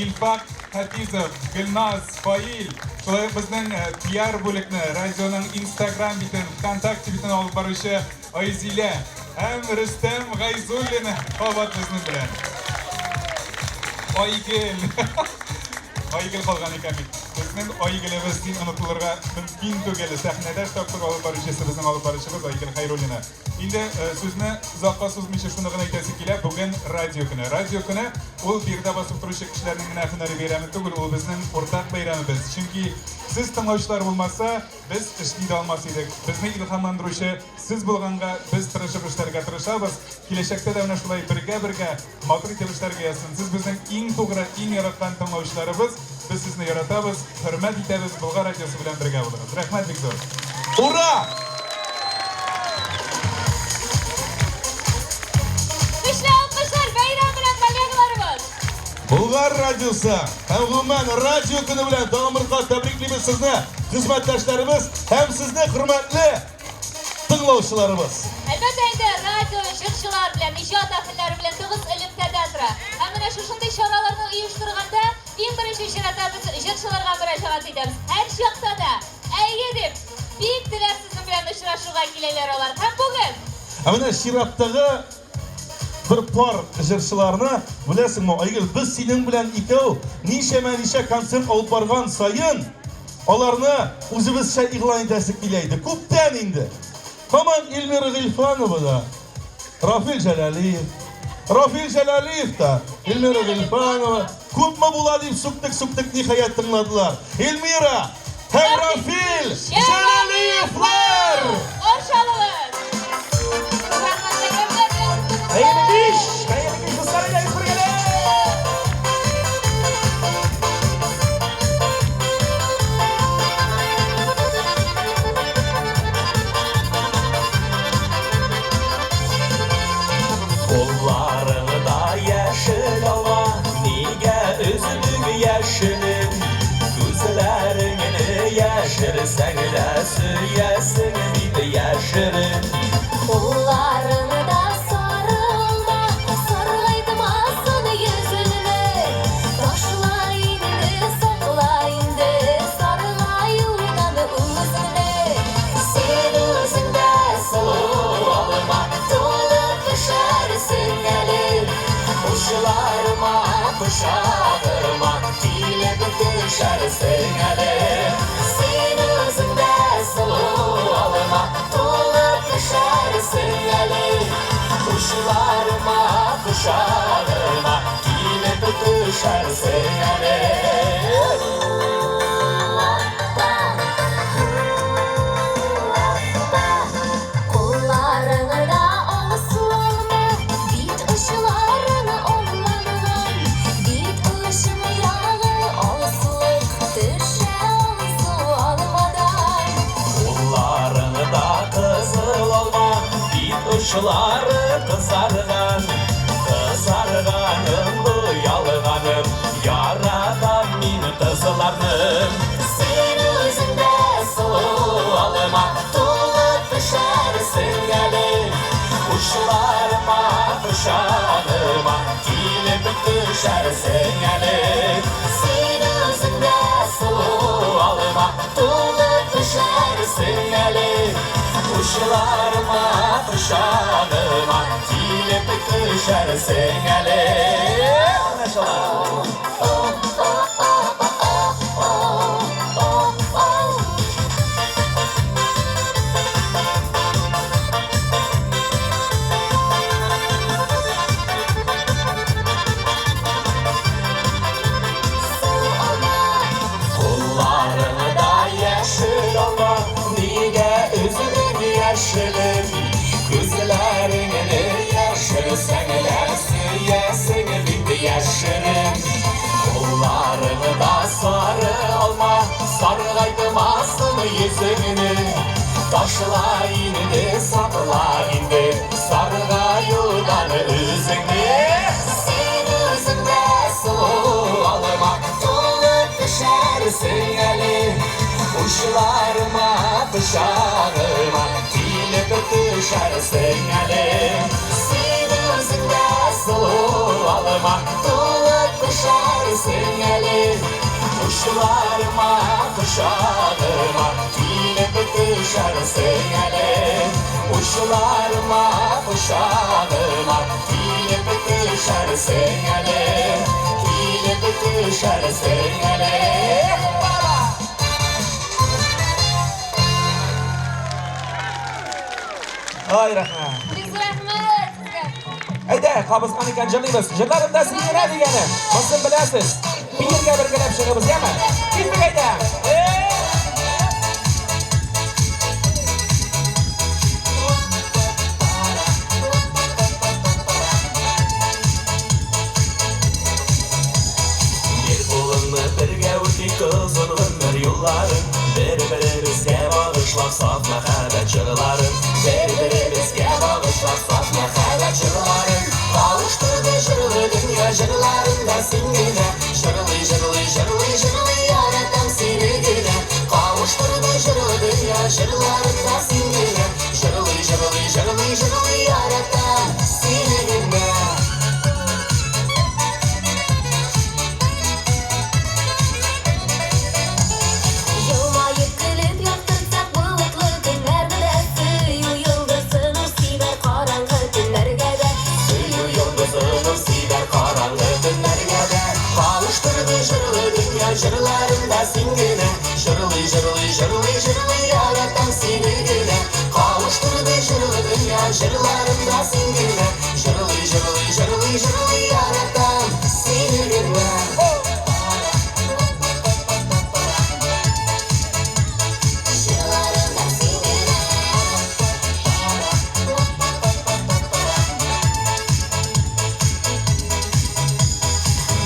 Speaker 11: Ilfaq Hatizov, Gulnaz, Foil, shulay bizning PR bo'likni, radioning Instagram bitin, kontakt bitin olib boruvchi Oyzila, hem Rüstem G'ayzullina qo'vat bizning bilan. Oygil qolgan ekan. Bizning Oygilimizni unutilirga mumkin tug'ili sahnada ishtirok olib borishimiz bizning olib borishimiz Oygil Xayrullina. Endi so'zni uzoqqa so'zmaycha shuni g'ina aytasi kelib, bugun radio kuni. Radio kuni u birda bosib turuvchi kishilarning nafini bayrami tug'il, u bizning o'rtaq bayramimiz. Chunki siz tinglovchilar bo'lmasa, biz ishlay olmas edik. Bizni ilhomlantiruvchi siz bo'lganga biz tirishib ishlarga tirishamiz. Kelajakda mana shulay birga motor kelishlarga yetsin. Siz bizning eng to'g'ri, eng yaratgan tinglovchilarimiz. Biz sizni yaratamiz, hurmat etamiz, Bulgar Radiosi bilan birga bo'lamiz. Rahmat Viktor.
Speaker 10: Ura!
Speaker 6: Kuchli alqishlar bayram bilan balyaglarimiz.
Speaker 10: Bulgar Radiosu, umuman radio kuni bilan davomli tabriklaymiz sizni, xizmatdoshlarimiz, ham sizni hurmatli tinglovchilarimiz.
Speaker 6: Albatta endi radio shiqshilar bilan, ijod ahllari bilan to'g'ri ilm tadabira. Mana shu shunday choralarni uyushtirganda eng birinchi ishlarida biz shiqshilarga murojaat etamiz. Har yoqda ayga deb bek tilab siz bilan uchrashuvga kelaylar olar. Ham bugun.
Speaker 10: Mana Shirapdagi bir par ijrochilarni bilasizmi? Aygul, biz sening bilan ikov necha konsert olib borgan sayin ularni o'zimizcha e'lon etsak kelaydi. Ko'pdan endi. Hamon Elmira G'ilfanova da, Rafil Jalaliyev da, Elmira G'ilfanova ko'pmi bo'ladi deb suktik nihoyat tingladılar. Elmira ham Rafil Jalaliyevlar.
Speaker 6: Orşalığız.
Speaker 1: Hayırlı iş kızlarıyla yukarı
Speaker 12: Kollarında yeşil hava, niye üzülük yeşilin? Gözlerini yeşirsen de süyesin bir yeşilin.
Speaker 13: Kollarında sarılma, sarılaytmasın yüzünü. Taşlayındı, saklayındı, sarılayındı üzünü. Sen özünde sulu olma, dolup düşersin elin. Kuşlarıma, kuşağıma, dilip düşersin elin. Sen özünde sulu olma, dolup düşersin elin. Kuşlarıma, kuşağıma, dilip düşersin elin. Kollarında olsunma, bit ışılarını onlardan, bit ışını yağı olsun, düşe olsun almadan.
Speaker 12: Kollarında kızıl olma, bit ışıları kızargan. Kızarganım bu yalganım, yaradan min kızlarım.
Speaker 13: Sen özünde sulu olma, dolup düşersin elin.
Speaker 12: düşersin eli. Sen özünde sulu alıma tuğup düşersin eli. Kuşlarıma, kuşağıma tilip düşersin eli. Kullarını da yeşil olma, niye üzülün yeşilim? Gözlerinin yeşil senler süyesin bitti yeşilim. Kullarını da sarı olma, sargaytmasın yüzünü. Taşla indi, sakla indi, sargayudan üzünü. Sen özünde sulu alma, tuğup düşersin eli. Kuşlarıma, kuşağıma tilip düşersin eli. Sen özünde sulu alma, tuğup düşersin eli. Kuşlarıma, kuşağıma tilip düşersin eli. Kuşlarıma, kuşağıma tilip düşersin eli. Tilip düşersin eli.
Speaker 2: Ay rahmat.
Speaker 3: Biz rahmat sizga.
Speaker 2: Hayda, qabızgan ekan jillaymiz. Jillarimda sizga nima degani? Biz bilasiz. Bir yerga birgalab chiqamiz, yami? Ketdik hayda.
Speaker 12: Bir kulunla birge o'tdik uzun ömür yolların. Bir-birimizga bag'ishlab sof mahabbet jig'larin. Bir-birimizga bag'ishlab sof mahabbet jig'larin. Kavuşturdu jig'li dünya jig'larinda singina. Jig'li, jig'li, jig'li, jig'li yaratam senigina. Kavuşturdu jig'li dünya jig'larinda singina. Jig'li, jig'li, jig'li, jig'li yaratam senigina.
Speaker 13: Yılmayıp gülüp yaktırsak bulutlu günlerde de suyu yıldızını siber karanlık günlerge de.
Speaker 12: Suyu yıldızını siber karanlık günlerge de. Kavuşturdu jırlı dünya jırlarında singine. Jırlı, jırlı, jırlı, jırlı yaratan senigine. Kavuşturdu jırlı dünya jırlarında singine. Jırlı, jırlı, jırlı, jırlı yaratan senigine.
Speaker 13: Şılarında singine.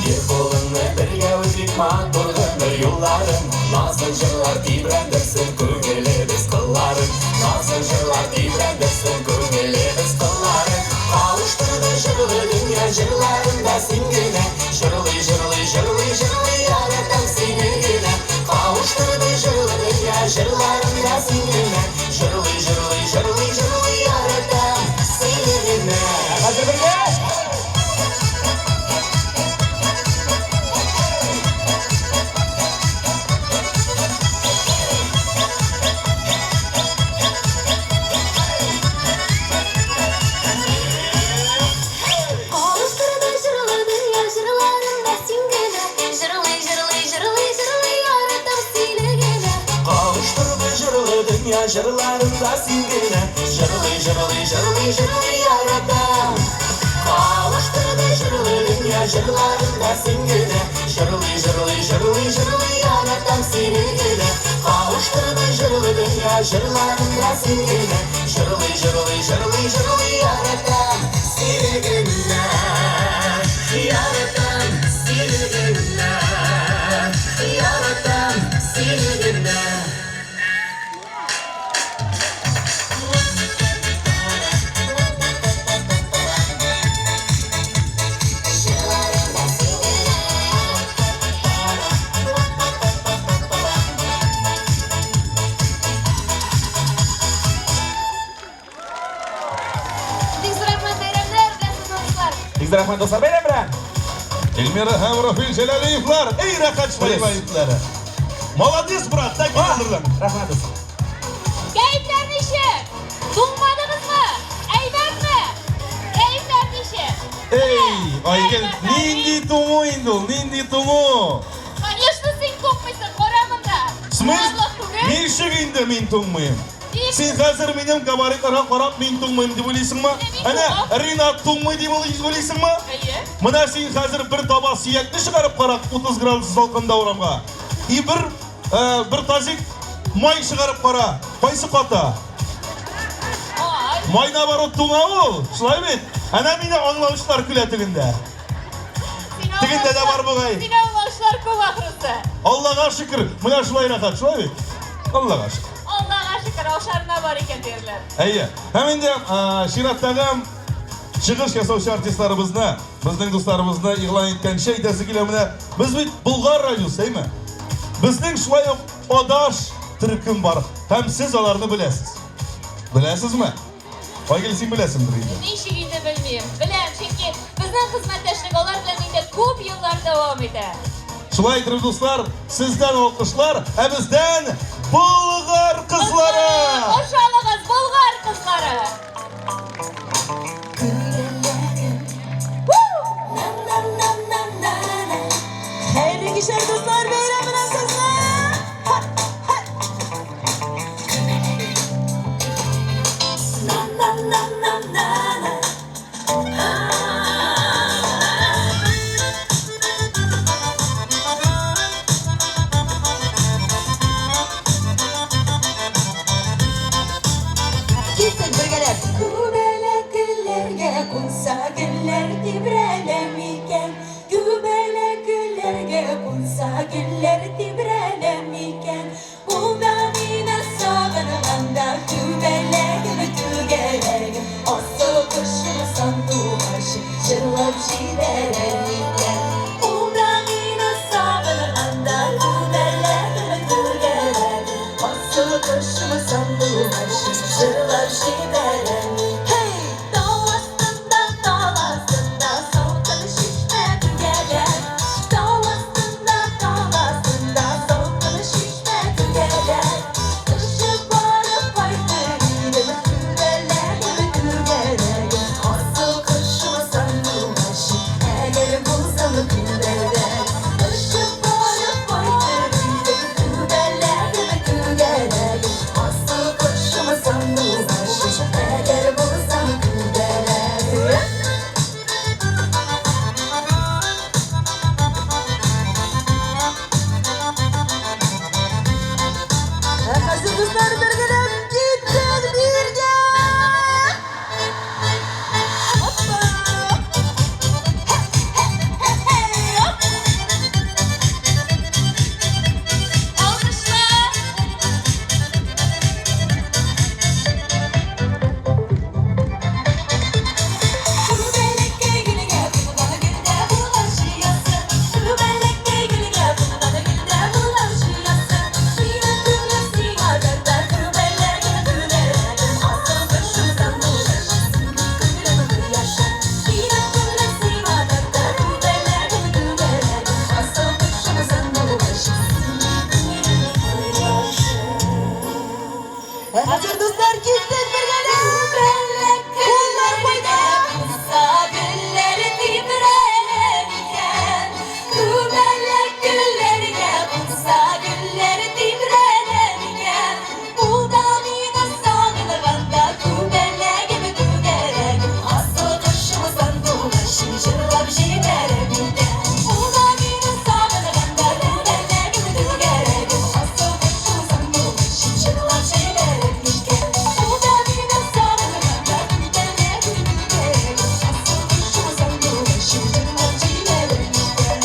Speaker 12: Bir kolunla birge o'tdik ma'qul ömür yollarım. Nazlı jırlar tebrandirsin ko'ngilimiz qillarım. Nazlı jırlar tebrandirsin ko'ngilimiz qillarım. Kavuşturdu jırlı dünya jırlarında singine. Jırlı, jırlı, jırlı, jırlı yaratan senigine. Kavuşturdu jırlı dünya jırlarında singine. Jırlı, jırlı, jırlı, jırlı yaratan senigine.
Speaker 2: Hazır birga.
Speaker 13: Kavuşturdu jırlı dünya jırlarında singine. Jırlı, jırlı, jırlı, jırlı yaratam senigine.
Speaker 12: Kavuşturdu jırlı dünya jırlarında singine. Jırlı, jırlı, jırlı, jırlı yaratam. Kavuşturdu jırlı dünya jırlarında singine. Jırlı, jırlı, jırlı, jırlı yaratam senigine. Kavuşturdu jırlı dünya jırlarında singine. Jırlı, jırlı, jırlı, jırlı yaratam senigine. Yaratam senigine. Yaratam senigine.
Speaker 13: Şılarında singine.
Speaker 3: Biz rahmat bayramlar, dastur dostlar.
Speaker 2: Bizga rahmat do'stlar, bayram bilan.
Speaker 10: Elmira hem Rafael Celaliyevlar, ey Rakat Şvayevlari. Молодец, брат, так yapılırlar.
Speaker 2: Rahmat olsun.
Speaker 6: Keyifler işi. Dummadınız mı? Eyvət mi? Keyifler işi.
Speaker 10: Ey, Aygül, nindi tumu indul, nindi tumu.
Speaker 6: Конечно, sen kokmuşsun koramında.
Speaker 10: Ne işe indi min tuğmayım? Sen hazır benim gabaritlara qarab min tuğmayım deb o'ylaysan mı? Ana, Rinat tuğmay deb o'ylaysan mı? Mana sen hazır bir tabaq suyakni chiqarib qarab 30 gradus salqinda oramga. Bir tazik may chiqarib qara. Qaysi qota? May nabarot tuğma ol. Shulay bet. Ana meni anglovchilar kula tilinde. Tilinde de var bu gay.
Speaker 6: Seni anlaşlar kov ahırısı.
Speaker 10: Allah'a şükür. Mana shulay rahat, shulay bet. Allah'a şükür.
Speaker 6: Allah'a şükür oşarına var ekan derler.
Speaker 10: Ayya. Hem endi Shiratdagi chiqish yasovchi artistlarimizni, bizning do'stlarimizni e'lon etgancha aytasi kelamina. Biz bit Bulg'ar radiosi, deymi? Bizning shulay odosh turkum bor. Ham siz ularni bilasiz. Bilasizmi? Oygil sen bilasindir endi.
Speaker 6: Ne işigini bilmeyeyim. Bilem çünkü bizning xizmatdoshlik ular bilan menda ko'p yillar davom etadi.
Speaker 10: Shulay aytib do'stlar, sizdan olqishlar, bizdan Bulg'ar qizlari.
Speaker 6: Oşalığız Bulgar kızları.
Speaker 3: Hayırlı kişiler dostlar, bayramına sizler.
Speaker 12: Gitsin birgeler.
Speaker 13: Gübelek güllerge kunsa güller tibrelemiken Gübelek güllerge kunsa güller tibrelemiken Bu benine sabırganda gübelek tügelerge Asıl kışını sandu başı şırlap şidereliken Bu benine sabırganda gübelek tügelerge Asıl kışını sandu başı şırlap şidereliken Hey! Dağ astında salkın şişme tügeler Dağ astında salkın şişme tügeler Kışı barıp aydırırım tügeler Asıl kışımı sandım aşı eğer bulsam tügeler Kışı barıp aydırırım tügeler Asıl kışımı sandım aşı eğer bulsam tügeler
Speaker 3: Hazır dostlar, birgeler gittin birge. Hoppa.
Speaker 6: Alkışlar.
Speaker 13: Gübelek gülüge bunu bana gülde bulaşıyasın Gübelek gülüge bunu bana gülde bulaşıyasın Sine gülüm sigarada gübelek gülerim Asıl kışımdan bulaşısın gülüm yaşa Sine gülüm sigarada gübelek gülerim Asıl kışımdan bulaşısın gülüm yaşa
Speaker 3: Hazır dostlar, gittin birgeler.
Speaker 13: Gübelek güllerge kunsa gülleri tibrelemiken Gübelek güllerge kunsa gülleri tibrelemiken Bu damine sağlığında gübelek gülerek Asıl kışımızdan dolaşın şırlar şideremiken Bu damine sağlığında gübelek gülerek Asıl kışımızdan dolaşın şırlar şideremiken Bu damine sağlığında gübelek gülerek Asıl kışımızdan dolaşın şırlar şideremiken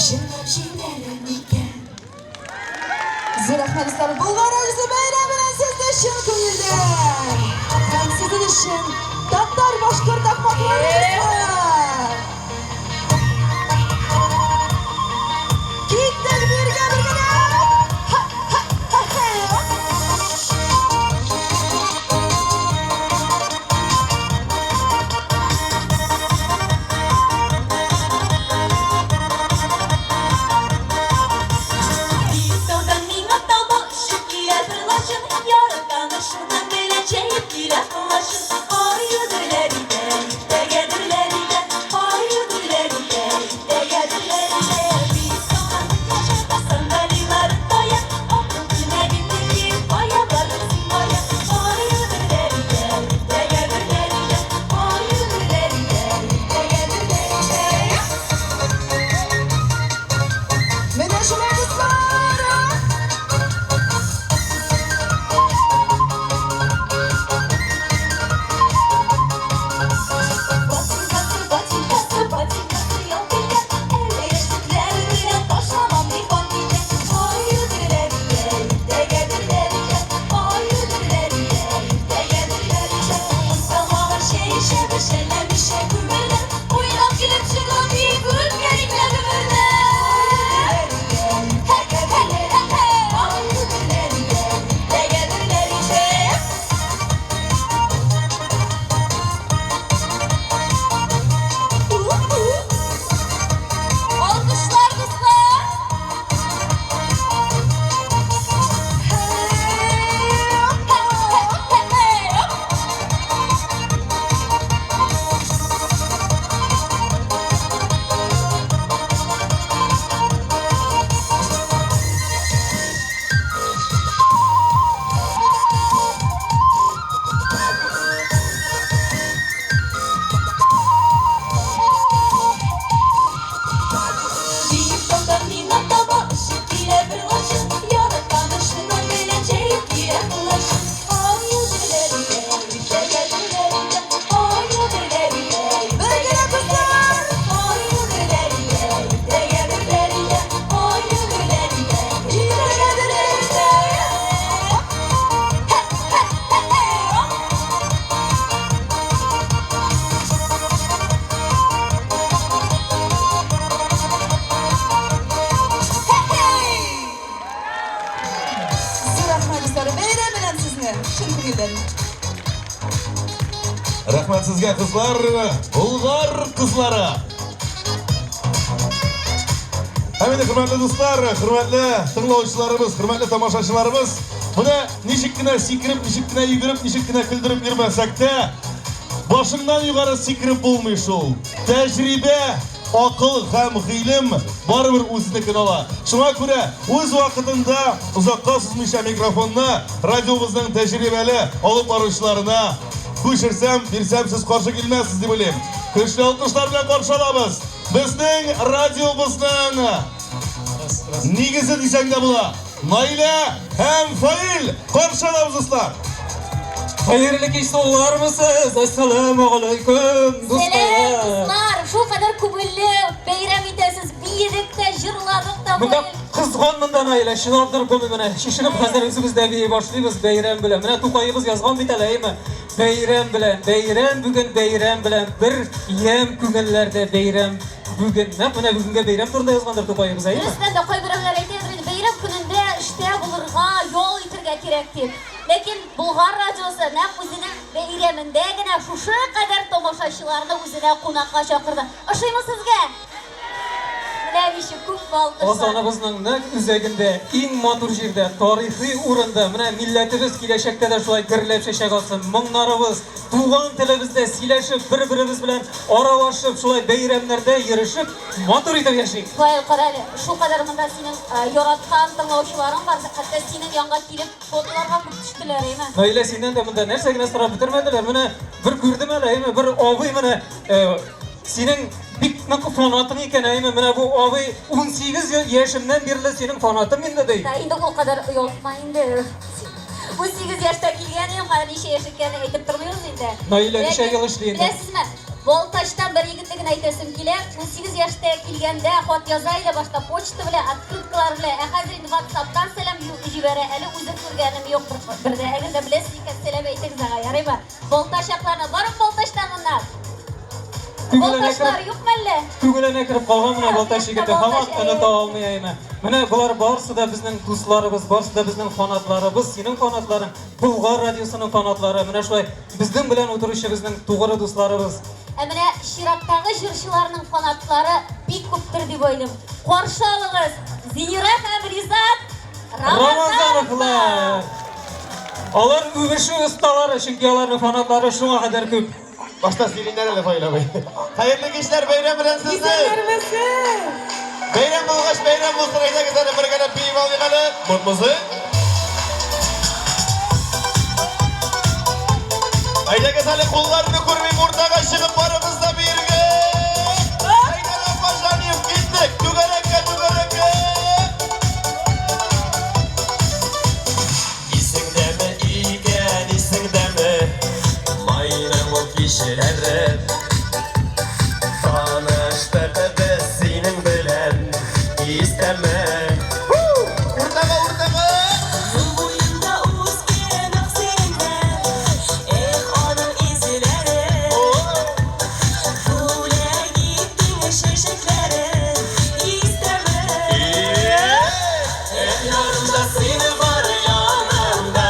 Speaker 13: Şırlar şideremiken
Speaker 3: Zırahmet dostlar, Bulgar radyosu bayramına sizler şın koyuldan. Hem sizin için Tatar Başkurt akmaklarınız var. Gittin birge birgeler. Ha ha ha ha.
Speaker 10: Rahmat sizga qizlar, Bulg'or qizlari. Hamda hurmatli do'stlar, hurmatli tinglovchilarimiz, hurmatli tomoshachilarimiz, buni nishikkina sikirib, nishikkina yugurib, nishikkina kuldirib yurmasakda, boshingdan yuqori sikirib bo'lmaydi shu. Tajriba, aql ham ilm baribir o'zinikini oladi. Shunga ko'ra, o'z vaqtida uzoqqa suzmisha mikrofonni radiomizning tajribali olib boruvchilarına ko'chirsam, bersam siz qarshi kelmaysiz deb o'ylayman. Kuchli olqishlar bilan qarshi olamiz. Bizning radiomizning negizi desangda bo'lar. Mayla ham fail qarshi olamiz do'stlar.
Speaker 7: Xayrli kech so'g'larmisiz? Assalomu alaykum
Speaker 8: Selam kızlar, şu kadar kubulli bayram etasiz, biyidikda, jırladıkda
Speaker 7: Bunda qizg'on bundan ayla, shinobdir qo'mi mana. Shishirib hozir o'zimizda boshlaymiz bayram bilan. Mana To'qayimiz yozgan bitalaymi? Bayram bilan, bayram bugun bayram bilan bir yem ko'ngillarda bayram. Bugun mana bugunga bayram turida yozgandir To'qayimiz aymi?
Speaker 8: Bizden de koy birimler aytaydi, bayram kununda işte bulurga, yol itirga kerak deb. Lekin Bulg'or radiosi naq o'zining bayramindagina shu qadar tomoshachilarni o'zina qonaqqa chaqirdi. O'shaymi sizga? Bilavishi ko'p bo'ldi.
Speaker 7: Ozonimizning naq o'zagida, eng motor yerda, tarixiy o'rinda, mana millatimiz kelajakda shulay birlab yashab olsin. Minglarimiz tug'an tilimizda silashib, bir-birimiz bilan oralashib, shulay bayramlarda yurishib, motor etib yashaylik.
Speaker 8: Voy qarali, shu qadar menda sening yaratgan tinglovchilaring bor, hatto sening yonga kelib fotolarga tushdilar emi.
Speaker 7: Mayli sendan da bunda narsagina so'rab bitirmadilar. Mana bir ko'rdim alaymi, bir ovoy mana sening bitnak fonating ekan aymi. Mana bu ovoy 18 yoshimdan beri sening fonating menda deydi.
Speaker 8: Endi u qadar yotma endi. 18 yoshda kelganim, hali necha yosh ekanini aytib turmaymiz endi.
Speaker 7: Mayli necha yil ishlaydi?
Speaker 8: Bilasizmi? Voltajdan bir yigitligini aytasim kelar. 18 yoshda kelganda xat yozaydi, boshqa pochta bilan, открыткалар bilan, hozir endi WhatsAppdan salam jibara, hali o'zim ko'rganim yo'q birda. Agarda bilasiz ekan salam aytingiz yaraymi? Voltaj haqlarni borib voltajdan bundan. Voltajlar yo'qmi?
Speaker 7: Ko'ngilga kirib qolgan mana voltaj yigiti hamon unuta olmayman. Mana bular borsida bizning do'stlarimiz, borsida bizning qanotlarimiz, sening qanotlaring, Bulg'or radiosining qanotlari, mana shu bizning bilan o'tirishimizning to'g'ri do'stlarimiz.
Speaker 8: Mana Shirakdagi jurchilarning qanotlari bek ko'pdir deb o'ylayman. Qarshi oling'iz. Zinira ham Rizat
Speaker 7: Ramazonovlar. Ular o'sha ustalari, chunki ularning qanotlari shunga qadar ko'p.
Speaker 9: Başta silinlerle faylamayın. Hayırlı kişiler bayram bilen sizi. Bayram bulgaç bayram bulsun. Ayda güzel bir gene piyim alıyalı. Mutlusu. Ayda güzel kullarını kurmayıp ortağa çıkıp varımızda bir gün. Ayda lan başlanıyıp gittik. Tügereke tügereke.
Speaker 14: İsin deme iyiken isin deme. Bayram o kişilerim tanıştırdı biz senin bilen isteme.
Speaker 9: Ortağa ortağa.
Speaker 14: Yol boyunda uzgen aksiyonlar, onun izleri. Bule gittin şaşıkları isteme. Yanımda seni var yanımda,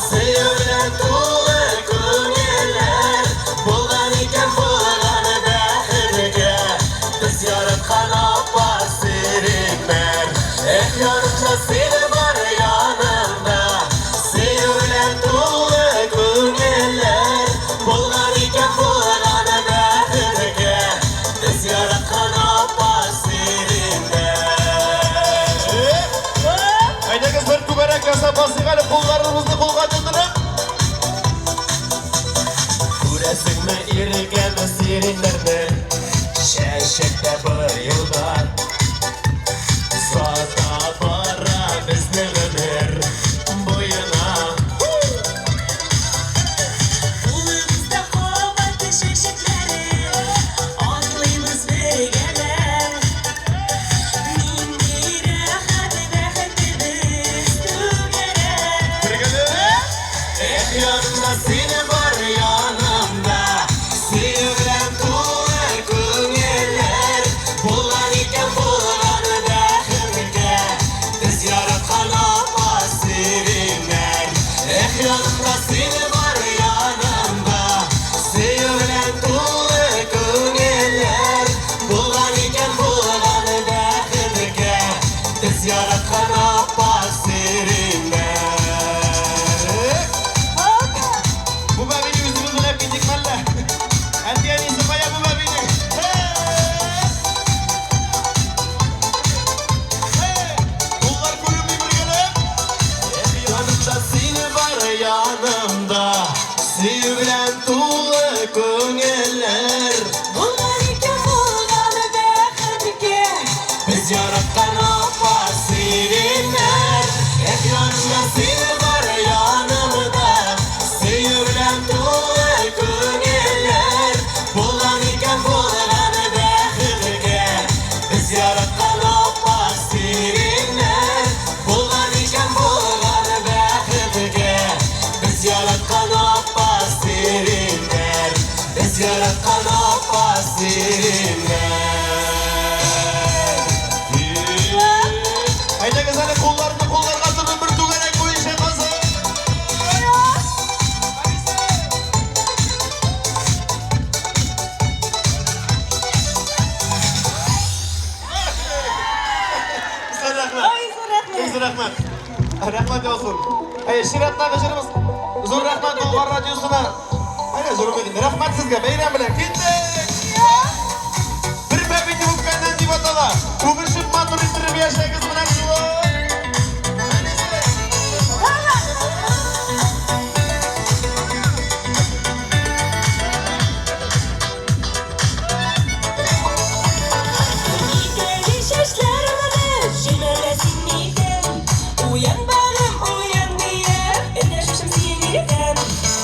Speaker 14: sevilen dolu günler. Bulgan iken bulganı behirge, biz yaratkan abbas serinler. Yanımda seni var yanımda, sevilen dolu günler. Bulgan iken bulganı behirge, biz yaratkan abbas serinler.
Speaker 9: Ayda güzel tügerek yasa basıgalı kullarımızı kulgadındırıp.
Speaker 14: Күрәсең ме иргәме сиреннәрне, шәшәктә бер юлдар. Сата бара безнең гомер буена. Улыбызда кабат шәшәкләре, атлыймыз бергәлә. Нинди рәхәт бәхетебез түгәрә. Yanımda seni var yanımda, sevilen dolu Sevgi bilen tuğla köngüller
Speaker 6: Bulgan iken bulgаны бәхетке
Speaker 14: Biz yaratkan apa sirinler Hep yanımda seni var yanımda Sevgi bilen tuğla köngüller Bulgan iken bulgаны bäxetke Biz yaratkan apa sirinler Bulgan iken bulgаны bäxetke Biz yaratkan apa sirinler Biz yaratkan apa sirinler
Speaker 9: Haydi güzel kollarını kaldırın bir düğerek bu işe hazır. Güzel rahmet. Rahmet olsun. Şiratla kaçırımız. Zor rahmet Bulgar Radyosu'na. Haydi zor edin. Rahmet sizge. Beyran bilen. Gittik. Bir pepinci bukkandan divatala. Bu bir şıp matır istirip yaşayın kız bilen şuva.
Speaker 6: Yıkayın şaşlarımı Şemelesin iken Uyan balım uyan diye Endeşmişim sinirden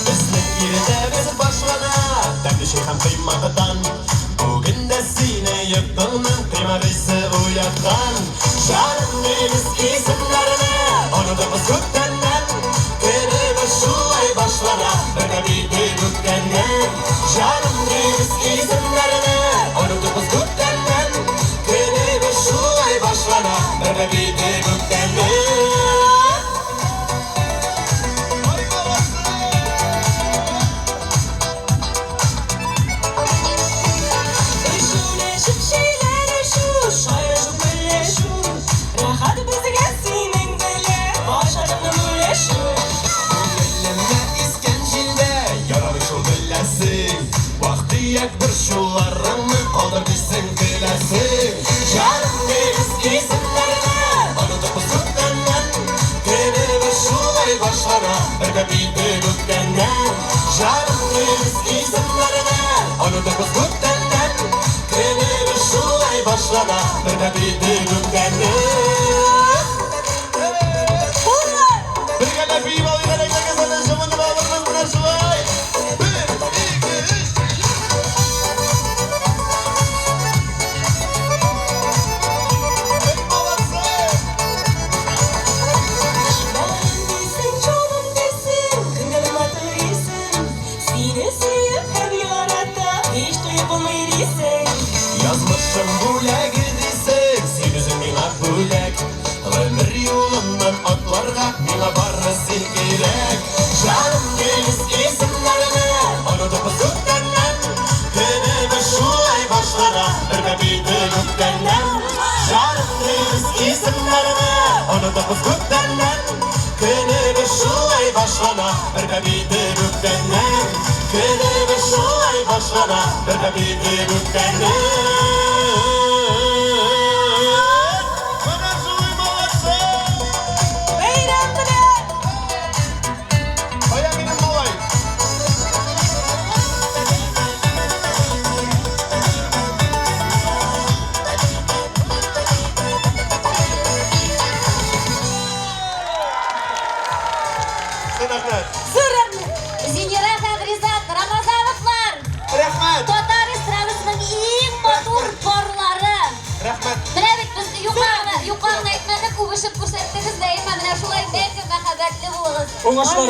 Speaker 14: Bizning yerimiz başladı Dərdi şeyhəm qıymadan Bugün de sine yıktılmın Kıymadıysa uyatkan Canım deniz isimlerini Unutupuz göktenden Günümüz şulay başladı Öne bir göktenden Canım deniz isimlerini Unutupuz göktenden Günümüz şulay başladı Öne bir göktenden
Speaker 6: Şuleşip şeyler şu Şayrışıp böyle şu Rahat bizge senin böyle Başarılı böyle şu
Speaker 14: Elimde iskencilde yaralışıl bilesin Vakti yak bir şularını kaldır bilsin bilesin Canım deniz isimlerini Unutup sütlenden Günümüz şulay başlara Öde bildi göktenden Canım deniz isimlerini Unutup sütlenden Günümüz şulay başlara Öde bildi göktenden
Speaker 9: Bir gele bir yol ilerek de gezenin şımını bağlarınız buna şuvay. 1, 2, 3.
Speaker 6: Balım desin çoğum desin Kıngalım adı isim Seni sevip her yaratta Hiç duyup olmayırısın
Speaker 14: Yazmışım bule gidiysek Sen üzümün ak bulek Ömür yolundan atlarga Mine barısın gerek Canım deniz isimlerini Unutup sütlenden Günümüz şulay başlara Öde bildi göktenden Canım deniz isimlerini Unutup sütlenden Günümüz şulay başlara Öde bildi göktenden Günümüz şulay başlara Öde bildi göktenden
Speaker 6: Beyran bile
Speaker 9: Baya benim malay. Rahmet.
Speaker 13: Зинера Хадризат, Рамазановлар,
Speaker 9: Rahmet.
Speaker 13: Татар эстрадасының ең матур парлары.
Speaker 9: Rahmet.
Speaker 13: Менә бит без юқарыны әйтмәдек, үбешеп күрсәттегез дә, менә шулай бәлки мәхәббәтле булыгыз.
Speaker 5: Оңашлар.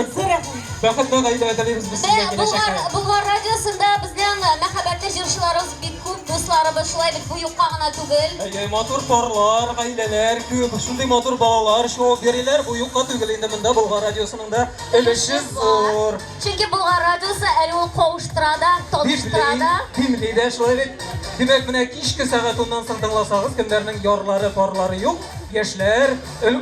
Speaker 5: Бәхетле гайда әдәбиябез без сезгә киләчәккә.
Speaker 13: Булгар радиосында безнең мәхәббәтле җырчыларыбыз бик күп, дусларыбыз шулай бит бу юкка гына түгел.
Speaker 5: Матур парлар, гаиләләр күп, шундый матур балалар шоу бирәләр. Бу юкка түгел инде монда Болгар радиосының да өлеше зур.
Speaker 13: Чөнки Булгар радиосы әле ул кавыштыра да, таныштыра да.
Speaker 5: Кимли дә шулай дип. Димәк, менә кичке сәгать 10-нан соң тыңласагыз, кемнәрнең ярлары, парлары юк, яшьләр,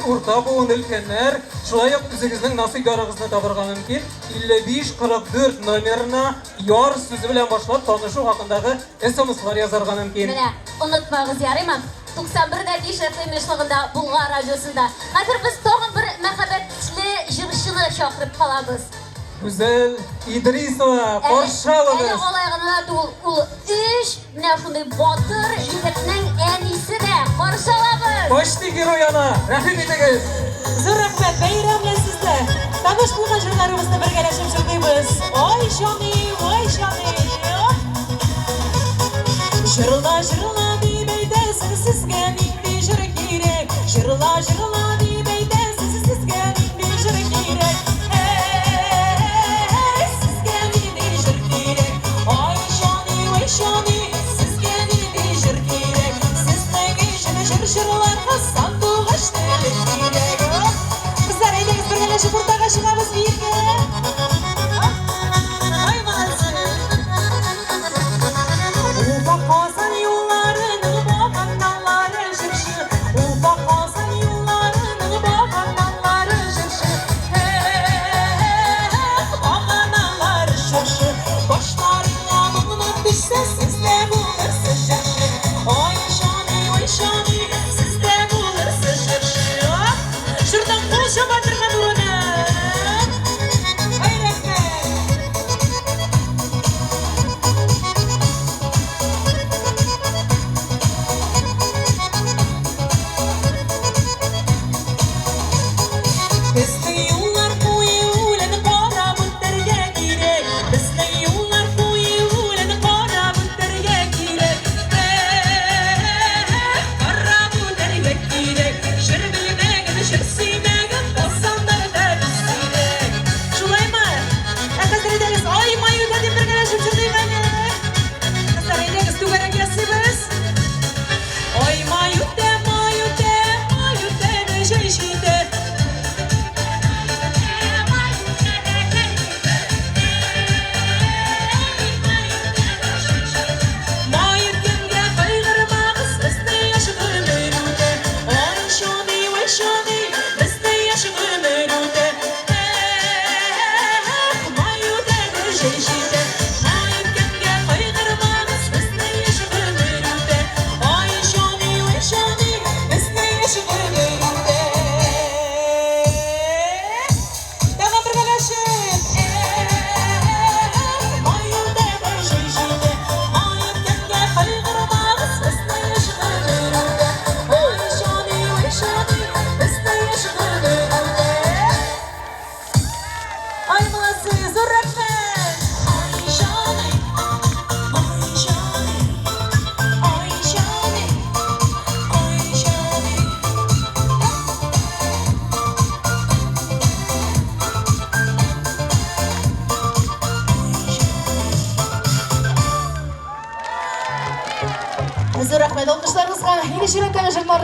Speaker 5: урта буын өлкәннәр, шулай ук үзегезнең насыйбарыгызны табырга мөмкин. 5544 номерына яр сүзе белән башлап танышу хакындагы SMS-лар язарга мөмкин.
Speaker 13: Менә, онытмагыз ярыймы? 91.5 FM эшлегендә Булгар радиосында. Хәзер без тагын бер мәхәббәтле җырчыны чакырып калабыз.
Speaker 5: Güzel İdrisova, Qorşalımız.
Speaker 13: Әлі қалайғына ол үш, міне шундай батыр егетнің әнисі де қаршаламыз.
Speaker 5: Başlı Giroyana, rəhim ediniz.
Speaker 8: Зур рәхмәт, бәйрәмле сездә. Таныш булган җырларыбызны бергәләшеп җырлыйбыз. Ай җаны, ай җаны. Җырла, җырла дип әйтәсез сезгә нинди җыр кирәк. Җырла, җырла дип әйтәсез сезгә нинди җыр кирәк. Сезгә нинди җыр кирәк. Ай җаны, сезгә нинди җыр кирәк. Сезнең җырларга сандугач кирәк. Bizler eylemiz birleşip ortağa çıkarız birge. Ay malası. Ufak Hasan yollarını bakan dalları şırşı. Ufak Hasan yollarını bakan dalları şırşı. Bakan dalları şırşı. Başların yanından düşse sizde bulursa şırşı. Ay şani, sizde bulursa şırşı. Şuradan konuşa batırma durunu. Ay rehber. Bizning yo'llar qo'yiladi qora bulutlarga kerak. Bizning yo'llar qo'yiladi qora bulutlarga kerak. Qora bulutlarga kerak. Shir bilmagan, shir siymagan osonlarda bizsirak. Shulaymi? Hozir edamiz. Oy mayuda deb birgalashib chiqdingmi? Hozir edamiz tugarakasiz. Oy mayuda, mayuda, mayuda jayshida. Mayutga qayg'irmag'iz, bizni yashig'im o'rudi. Oy shoni, bizni yashig'im o'rudi. Mayuda jayshida. Mayutga qayg'irmag'iz, bizni yashig'im o'rudi. Oy shoni, bizni yashig'im o'rudi. Yana birgalashib. Mayuda jayshida. Mayutga qayg'irmag'iz, bizni yashig'im o'rudi. Oy shoni, bizni yashig'im o'rudi. Ay malası, zor rehber. Ay şani, ay şani, ay şani, ay şani. Zor rehber, alkışlarınızla yeni şirinten jırlar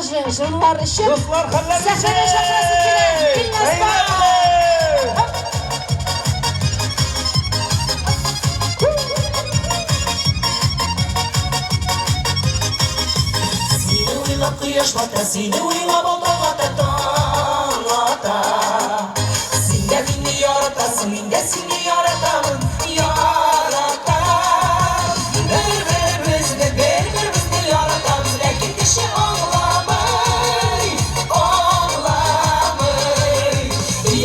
Speaker 8: için.
Speaker 10: Dostlar, hallar
Speaker 8: Sahneye şaşırasın kiler. Bilmez bak.
Speaker 14: Seni uylab quyosh bota, seni uylab oltog'ota tong'ota. Sen de meni yoratasan, men de seni yorataman, yorataman. Bir-birimizni yoratamiz, lekin kishi anglamay, anglamay.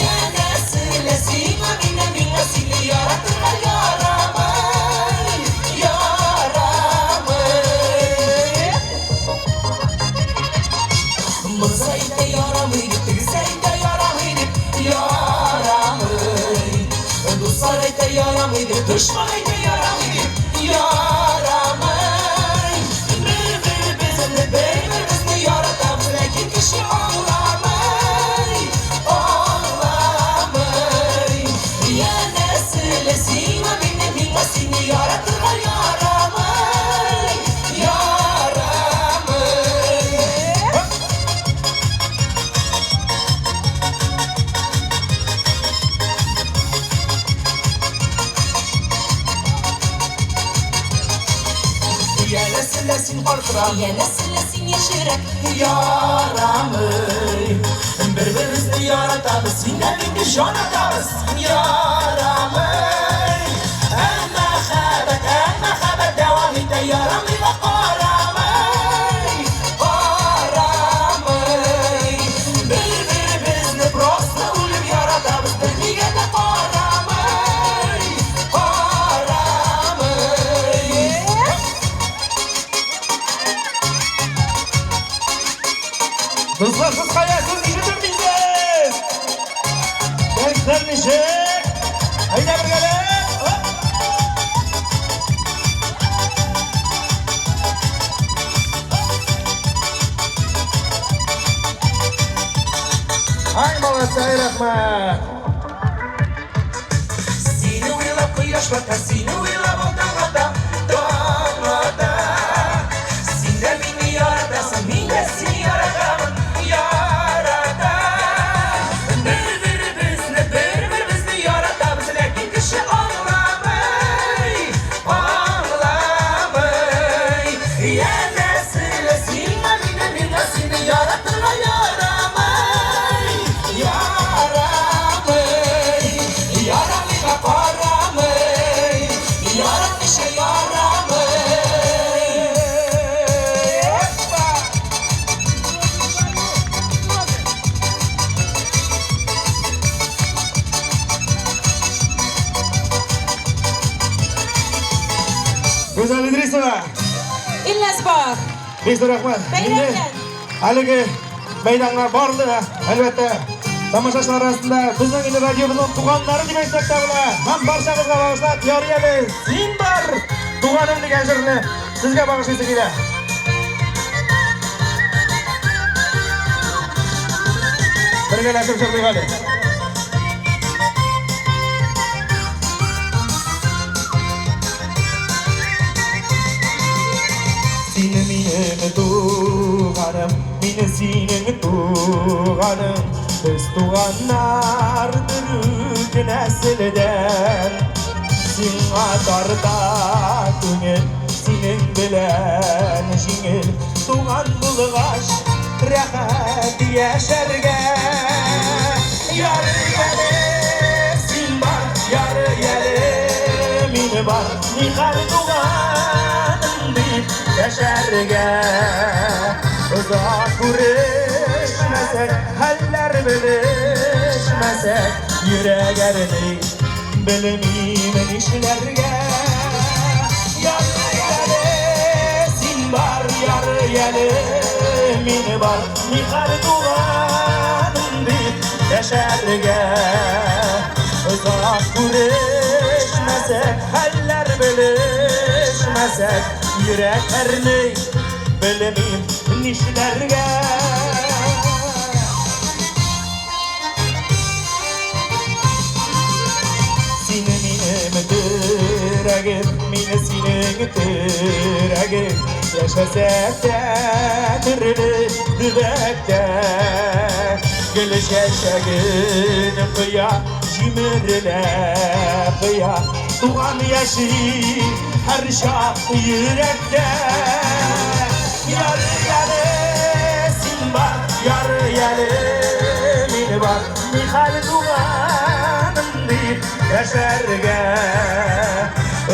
Speaker 14: Yana silasingmi meni, menga seni yoratib yoramay, yoramay. Mızayda yaramaydı, tüzeyde yaramaydı, yaramaydı. Dostlarayda yaramaydı, düşmanayda yaramaydı, yaramaydı. Birbirimizni yaratamız, lekin kishi anglamay, anglamay. Yana silasingmi meni, menga seni yoratib yoramay, yoramay. Yana silasin qorqira, yana silasin yashirak, yoramay. Bir-birimizni yoratamiz, senga menga jonatamiz, yoramay. Mahabbat davom etdi, yoramay va qoramay, qoramay. Bir-birimizni prosta o'lib yoratamiz, bir nigada qoramay.
Speaker 10: Dostlar siz qayersiz eshitmaysiz? Gençler nishik. Hayda birgalar. Ay молодцы, rahmat.
Speaker 14: Seni uylab quyosh bota, seni uylab ota-ota, ota-ota. Sen de beni yaratasan, men de seni yarataman, yarataman. Bir-birimizni yaratamiz, lekin kishi anglamay, anglamay. Yana seni, men de seni yarattirgan yaramay, yaramay. Yaramay, qaramay, yaratmışa yaramay.
Speaker 10: Go'zal Idrisova.
Speaker 8: İllas bor.
Speaker 10: Bekzor rahmat.
Speaker 8: Bayramlar.
Speaker 10: Haligi maydonlar bordi, albatta. Tomoshachilar orasida bizning endi radiomizning tug'anlari degan spektakllar ham barchamizga bag'ishlab yoriyamiz. Sen bor tug'anim degan she'rni sizga bag'ishlaysa kerak. Birgalashib she'rlaylik. Seni meni tug'anim, meni sening tug'anim. Biz tuğanlardır üç nesilden. Sen atarda köngül, senin bilen jingil. Tuğan bulgaç, rahat yaşarga. Yar yale, sen var, yar yale. Meni var, nihal tuğanım deyip yaşarga. Uzak kuruşmasek, haller bilişmesek, yürek erdi bilmeyen işlerge. Yar yale, sen var, yar yale. Meni var, nihal tuğanım deyip yaşarga. Uzak kuruşmasek, haller bilişmesek, yürek erdi bilmeyen işlerge. Seni benim diragim, meni sening diragim. Yaşasak da dirili dibakda. Gülüş yaşagin kıya, jimirlep kıya. Tuğan yaşı her şah yürekte. Yar yale, sen var, yar yale. Meni var, nihal tuğanım deyip yaşarga.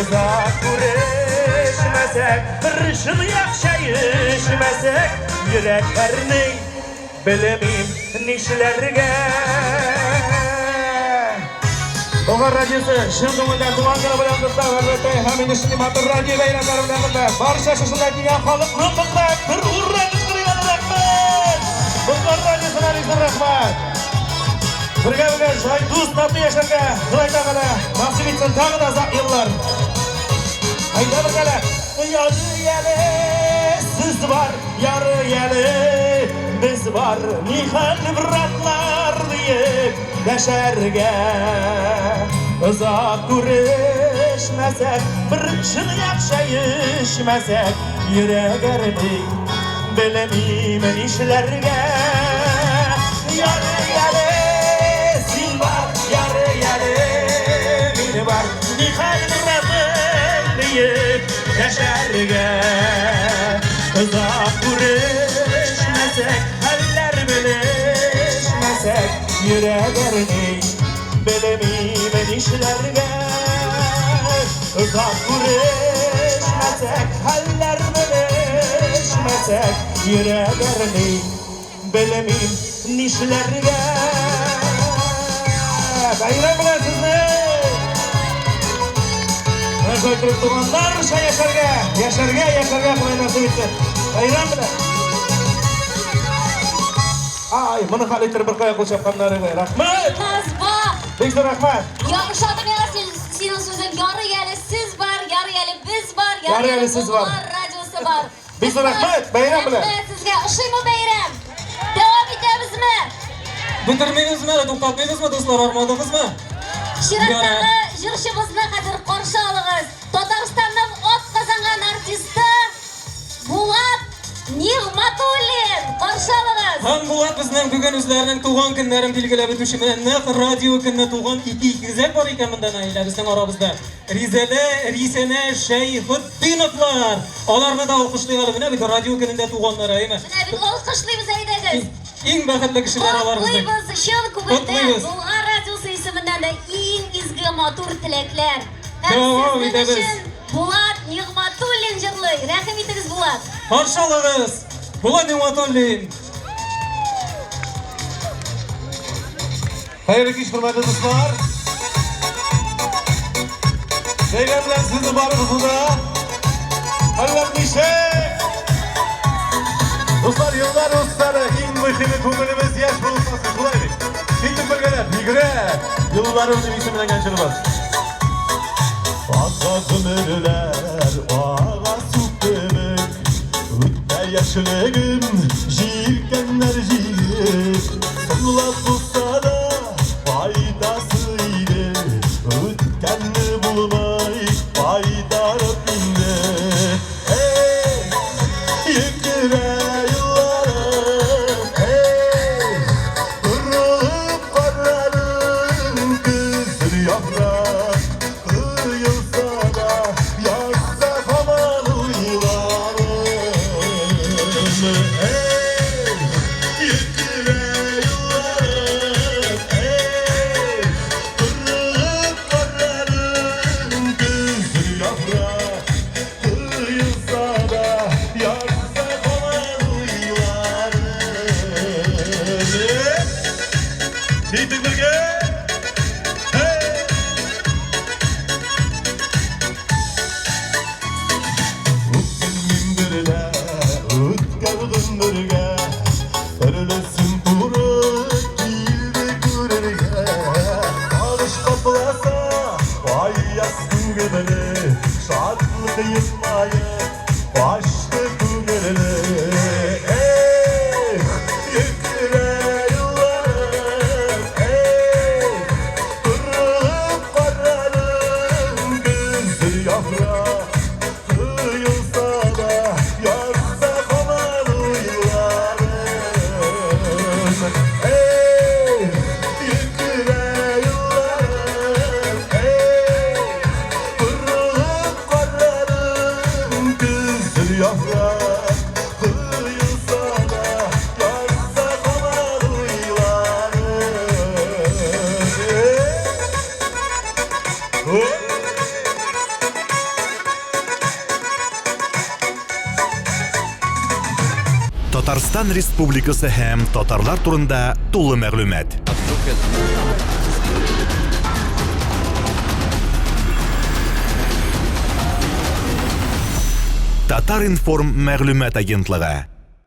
Speaker 10: Uzak kuruşmasek, bir şunu yakşayışmasek, yüreklerini bilemeyim nişlerge. Bulgar radyosu şun ko'ngildan tuman kuni bilan qutlab, albatta hamma shunday motor radio bayramlari bilan qutlab, barcha shunday kelgan xalqni qutlab, bir urra qilgan rahmat. Bulgar radyosuna rahmat. Birga joy do'st topib yashashga Xudo taolo nasib etsin tag'in uzoq yillar. Hayda birgalar. Yar yali siz var, yar yali biz var. Nihal ibratlar deyip yaşarga. Uzak kuruşmasak, bir shuni yakshayishmasak, yurek erdi bilemeyman ishlarga. Yar yali sen var, yar yali meni var. Nihal ibratlar deyip yaşarga. Uzak kuruşmasak, haller bilishmasak, yurek erdi bilemeyman ishlarga. Uzak kuruşmasak, haller bilishmasak, yurek erdi bilemeyman ishlarga. Bayram bilan sizni Aşağı tuğanlar yaşarga, yaşarga, yaşarga qilay nasib etsin. Bayram bilan. Ay, meni xalaytır bir qo'ya qo'shaqanlari var. Rahmat.
Speaker 8: Mazba.
Speaker 10: Bek zo'r rahmat.
Speaker 8: Yo'q, Shodimiyar sening so'zing yori yali siz bor, yori yali biz bor,
Speaker 10: Yori yali siz bor.
Speaker 8: Radiosi bor.
Speaker 10: Bek zo'r rahmat. Bayram bilan.
Speaker 8: Rahmat sizga. Ushlaymi bayram? Davom etamizmi?
Speaker 5: Bitirmaymizmi, to'xtatmaymizmi do'stlar, armonimizmi?
Speaker 8: Shirakdagi yurishimizni qadr qarshi oling'iz. Tataristondan ot qozongan artisti Bulat Nig'matullin qarshi oling'iz.
Speaker 5: Ham Bulat bizning bugun o'zlarining tug'an kunlarini belgilab o'tishi bilan naq radio kunni tug'an ikki egizak bor ekan bundan ayla bizning orabizda. Risana Shayxutdinovlar. Ularni da olqishlaylik mana bu radio kunida tug'anlar aymi.
Speaker 8: Mana biz olqishlaymiz aydagiz.
Speaker 5: Eng baxtli kishilar ular bizning.
Speaker 8: Qutlaymiz Shon kubida Bulg'ar radiosi ismidan da eng izgi motor tilaklar.
Speaker 5: Davom etamiz.
Speaker 8: Bulat Nig'matullin jirli. Rahim etingiz Bulat.
Speaker 5: Qarshi olamiz. Bulat Nig'matullin.
Speaker 10: Xayrli kech, hurmatli do'stlar. Bayram bilan sizni barlig'ingizda allamnisha. Do'stlar, yillar o'tsari eng muhimi ko'nglimiz yosh bo'lsin, qulaylik. Ketib birgalab yigre. Yillarimizni ismidan ganchiramiz. Fazla ömürler, ağa su demek. Ötme yaşlığım, jirkenler jilir. Sonla tutsa da faydasıydı. Ötkenli bulmay, fayda Rabbinde. Hey, yıkıra yıllarım, hey. Kırılıp karların kızır yaprak. Kıyılsa da yazsa kamalı yılanım. Hey, yıkıra yıllarım, hey. Kırılıp karların kızır yaprak. Kıyılsa da yazsa kamalı yılanım. Gittik birge. Hey. Mindirde, utkardım birge. Örülesin kuru, girdi gürürge. Alış kaplasa, vay yaskın gıdırı. Şadlık yılmayıp, başlı kugırlı. Ey, yıkıra yıllarım, ey. Kırılıp kararım, kızır yaprak. Kıyılsa da yazsa kamalı yıllarım. Ey, yıkıra yıllarım, ey. Kırılıp kararım, kızır yaprak. Kıyılsa da yazsa kamalı yıllarım.
Speaker 1: Татарстан Республикасы һәм татарлар турында тулы мәгълүмат. Татар информ мәгълүмат агентлыгы.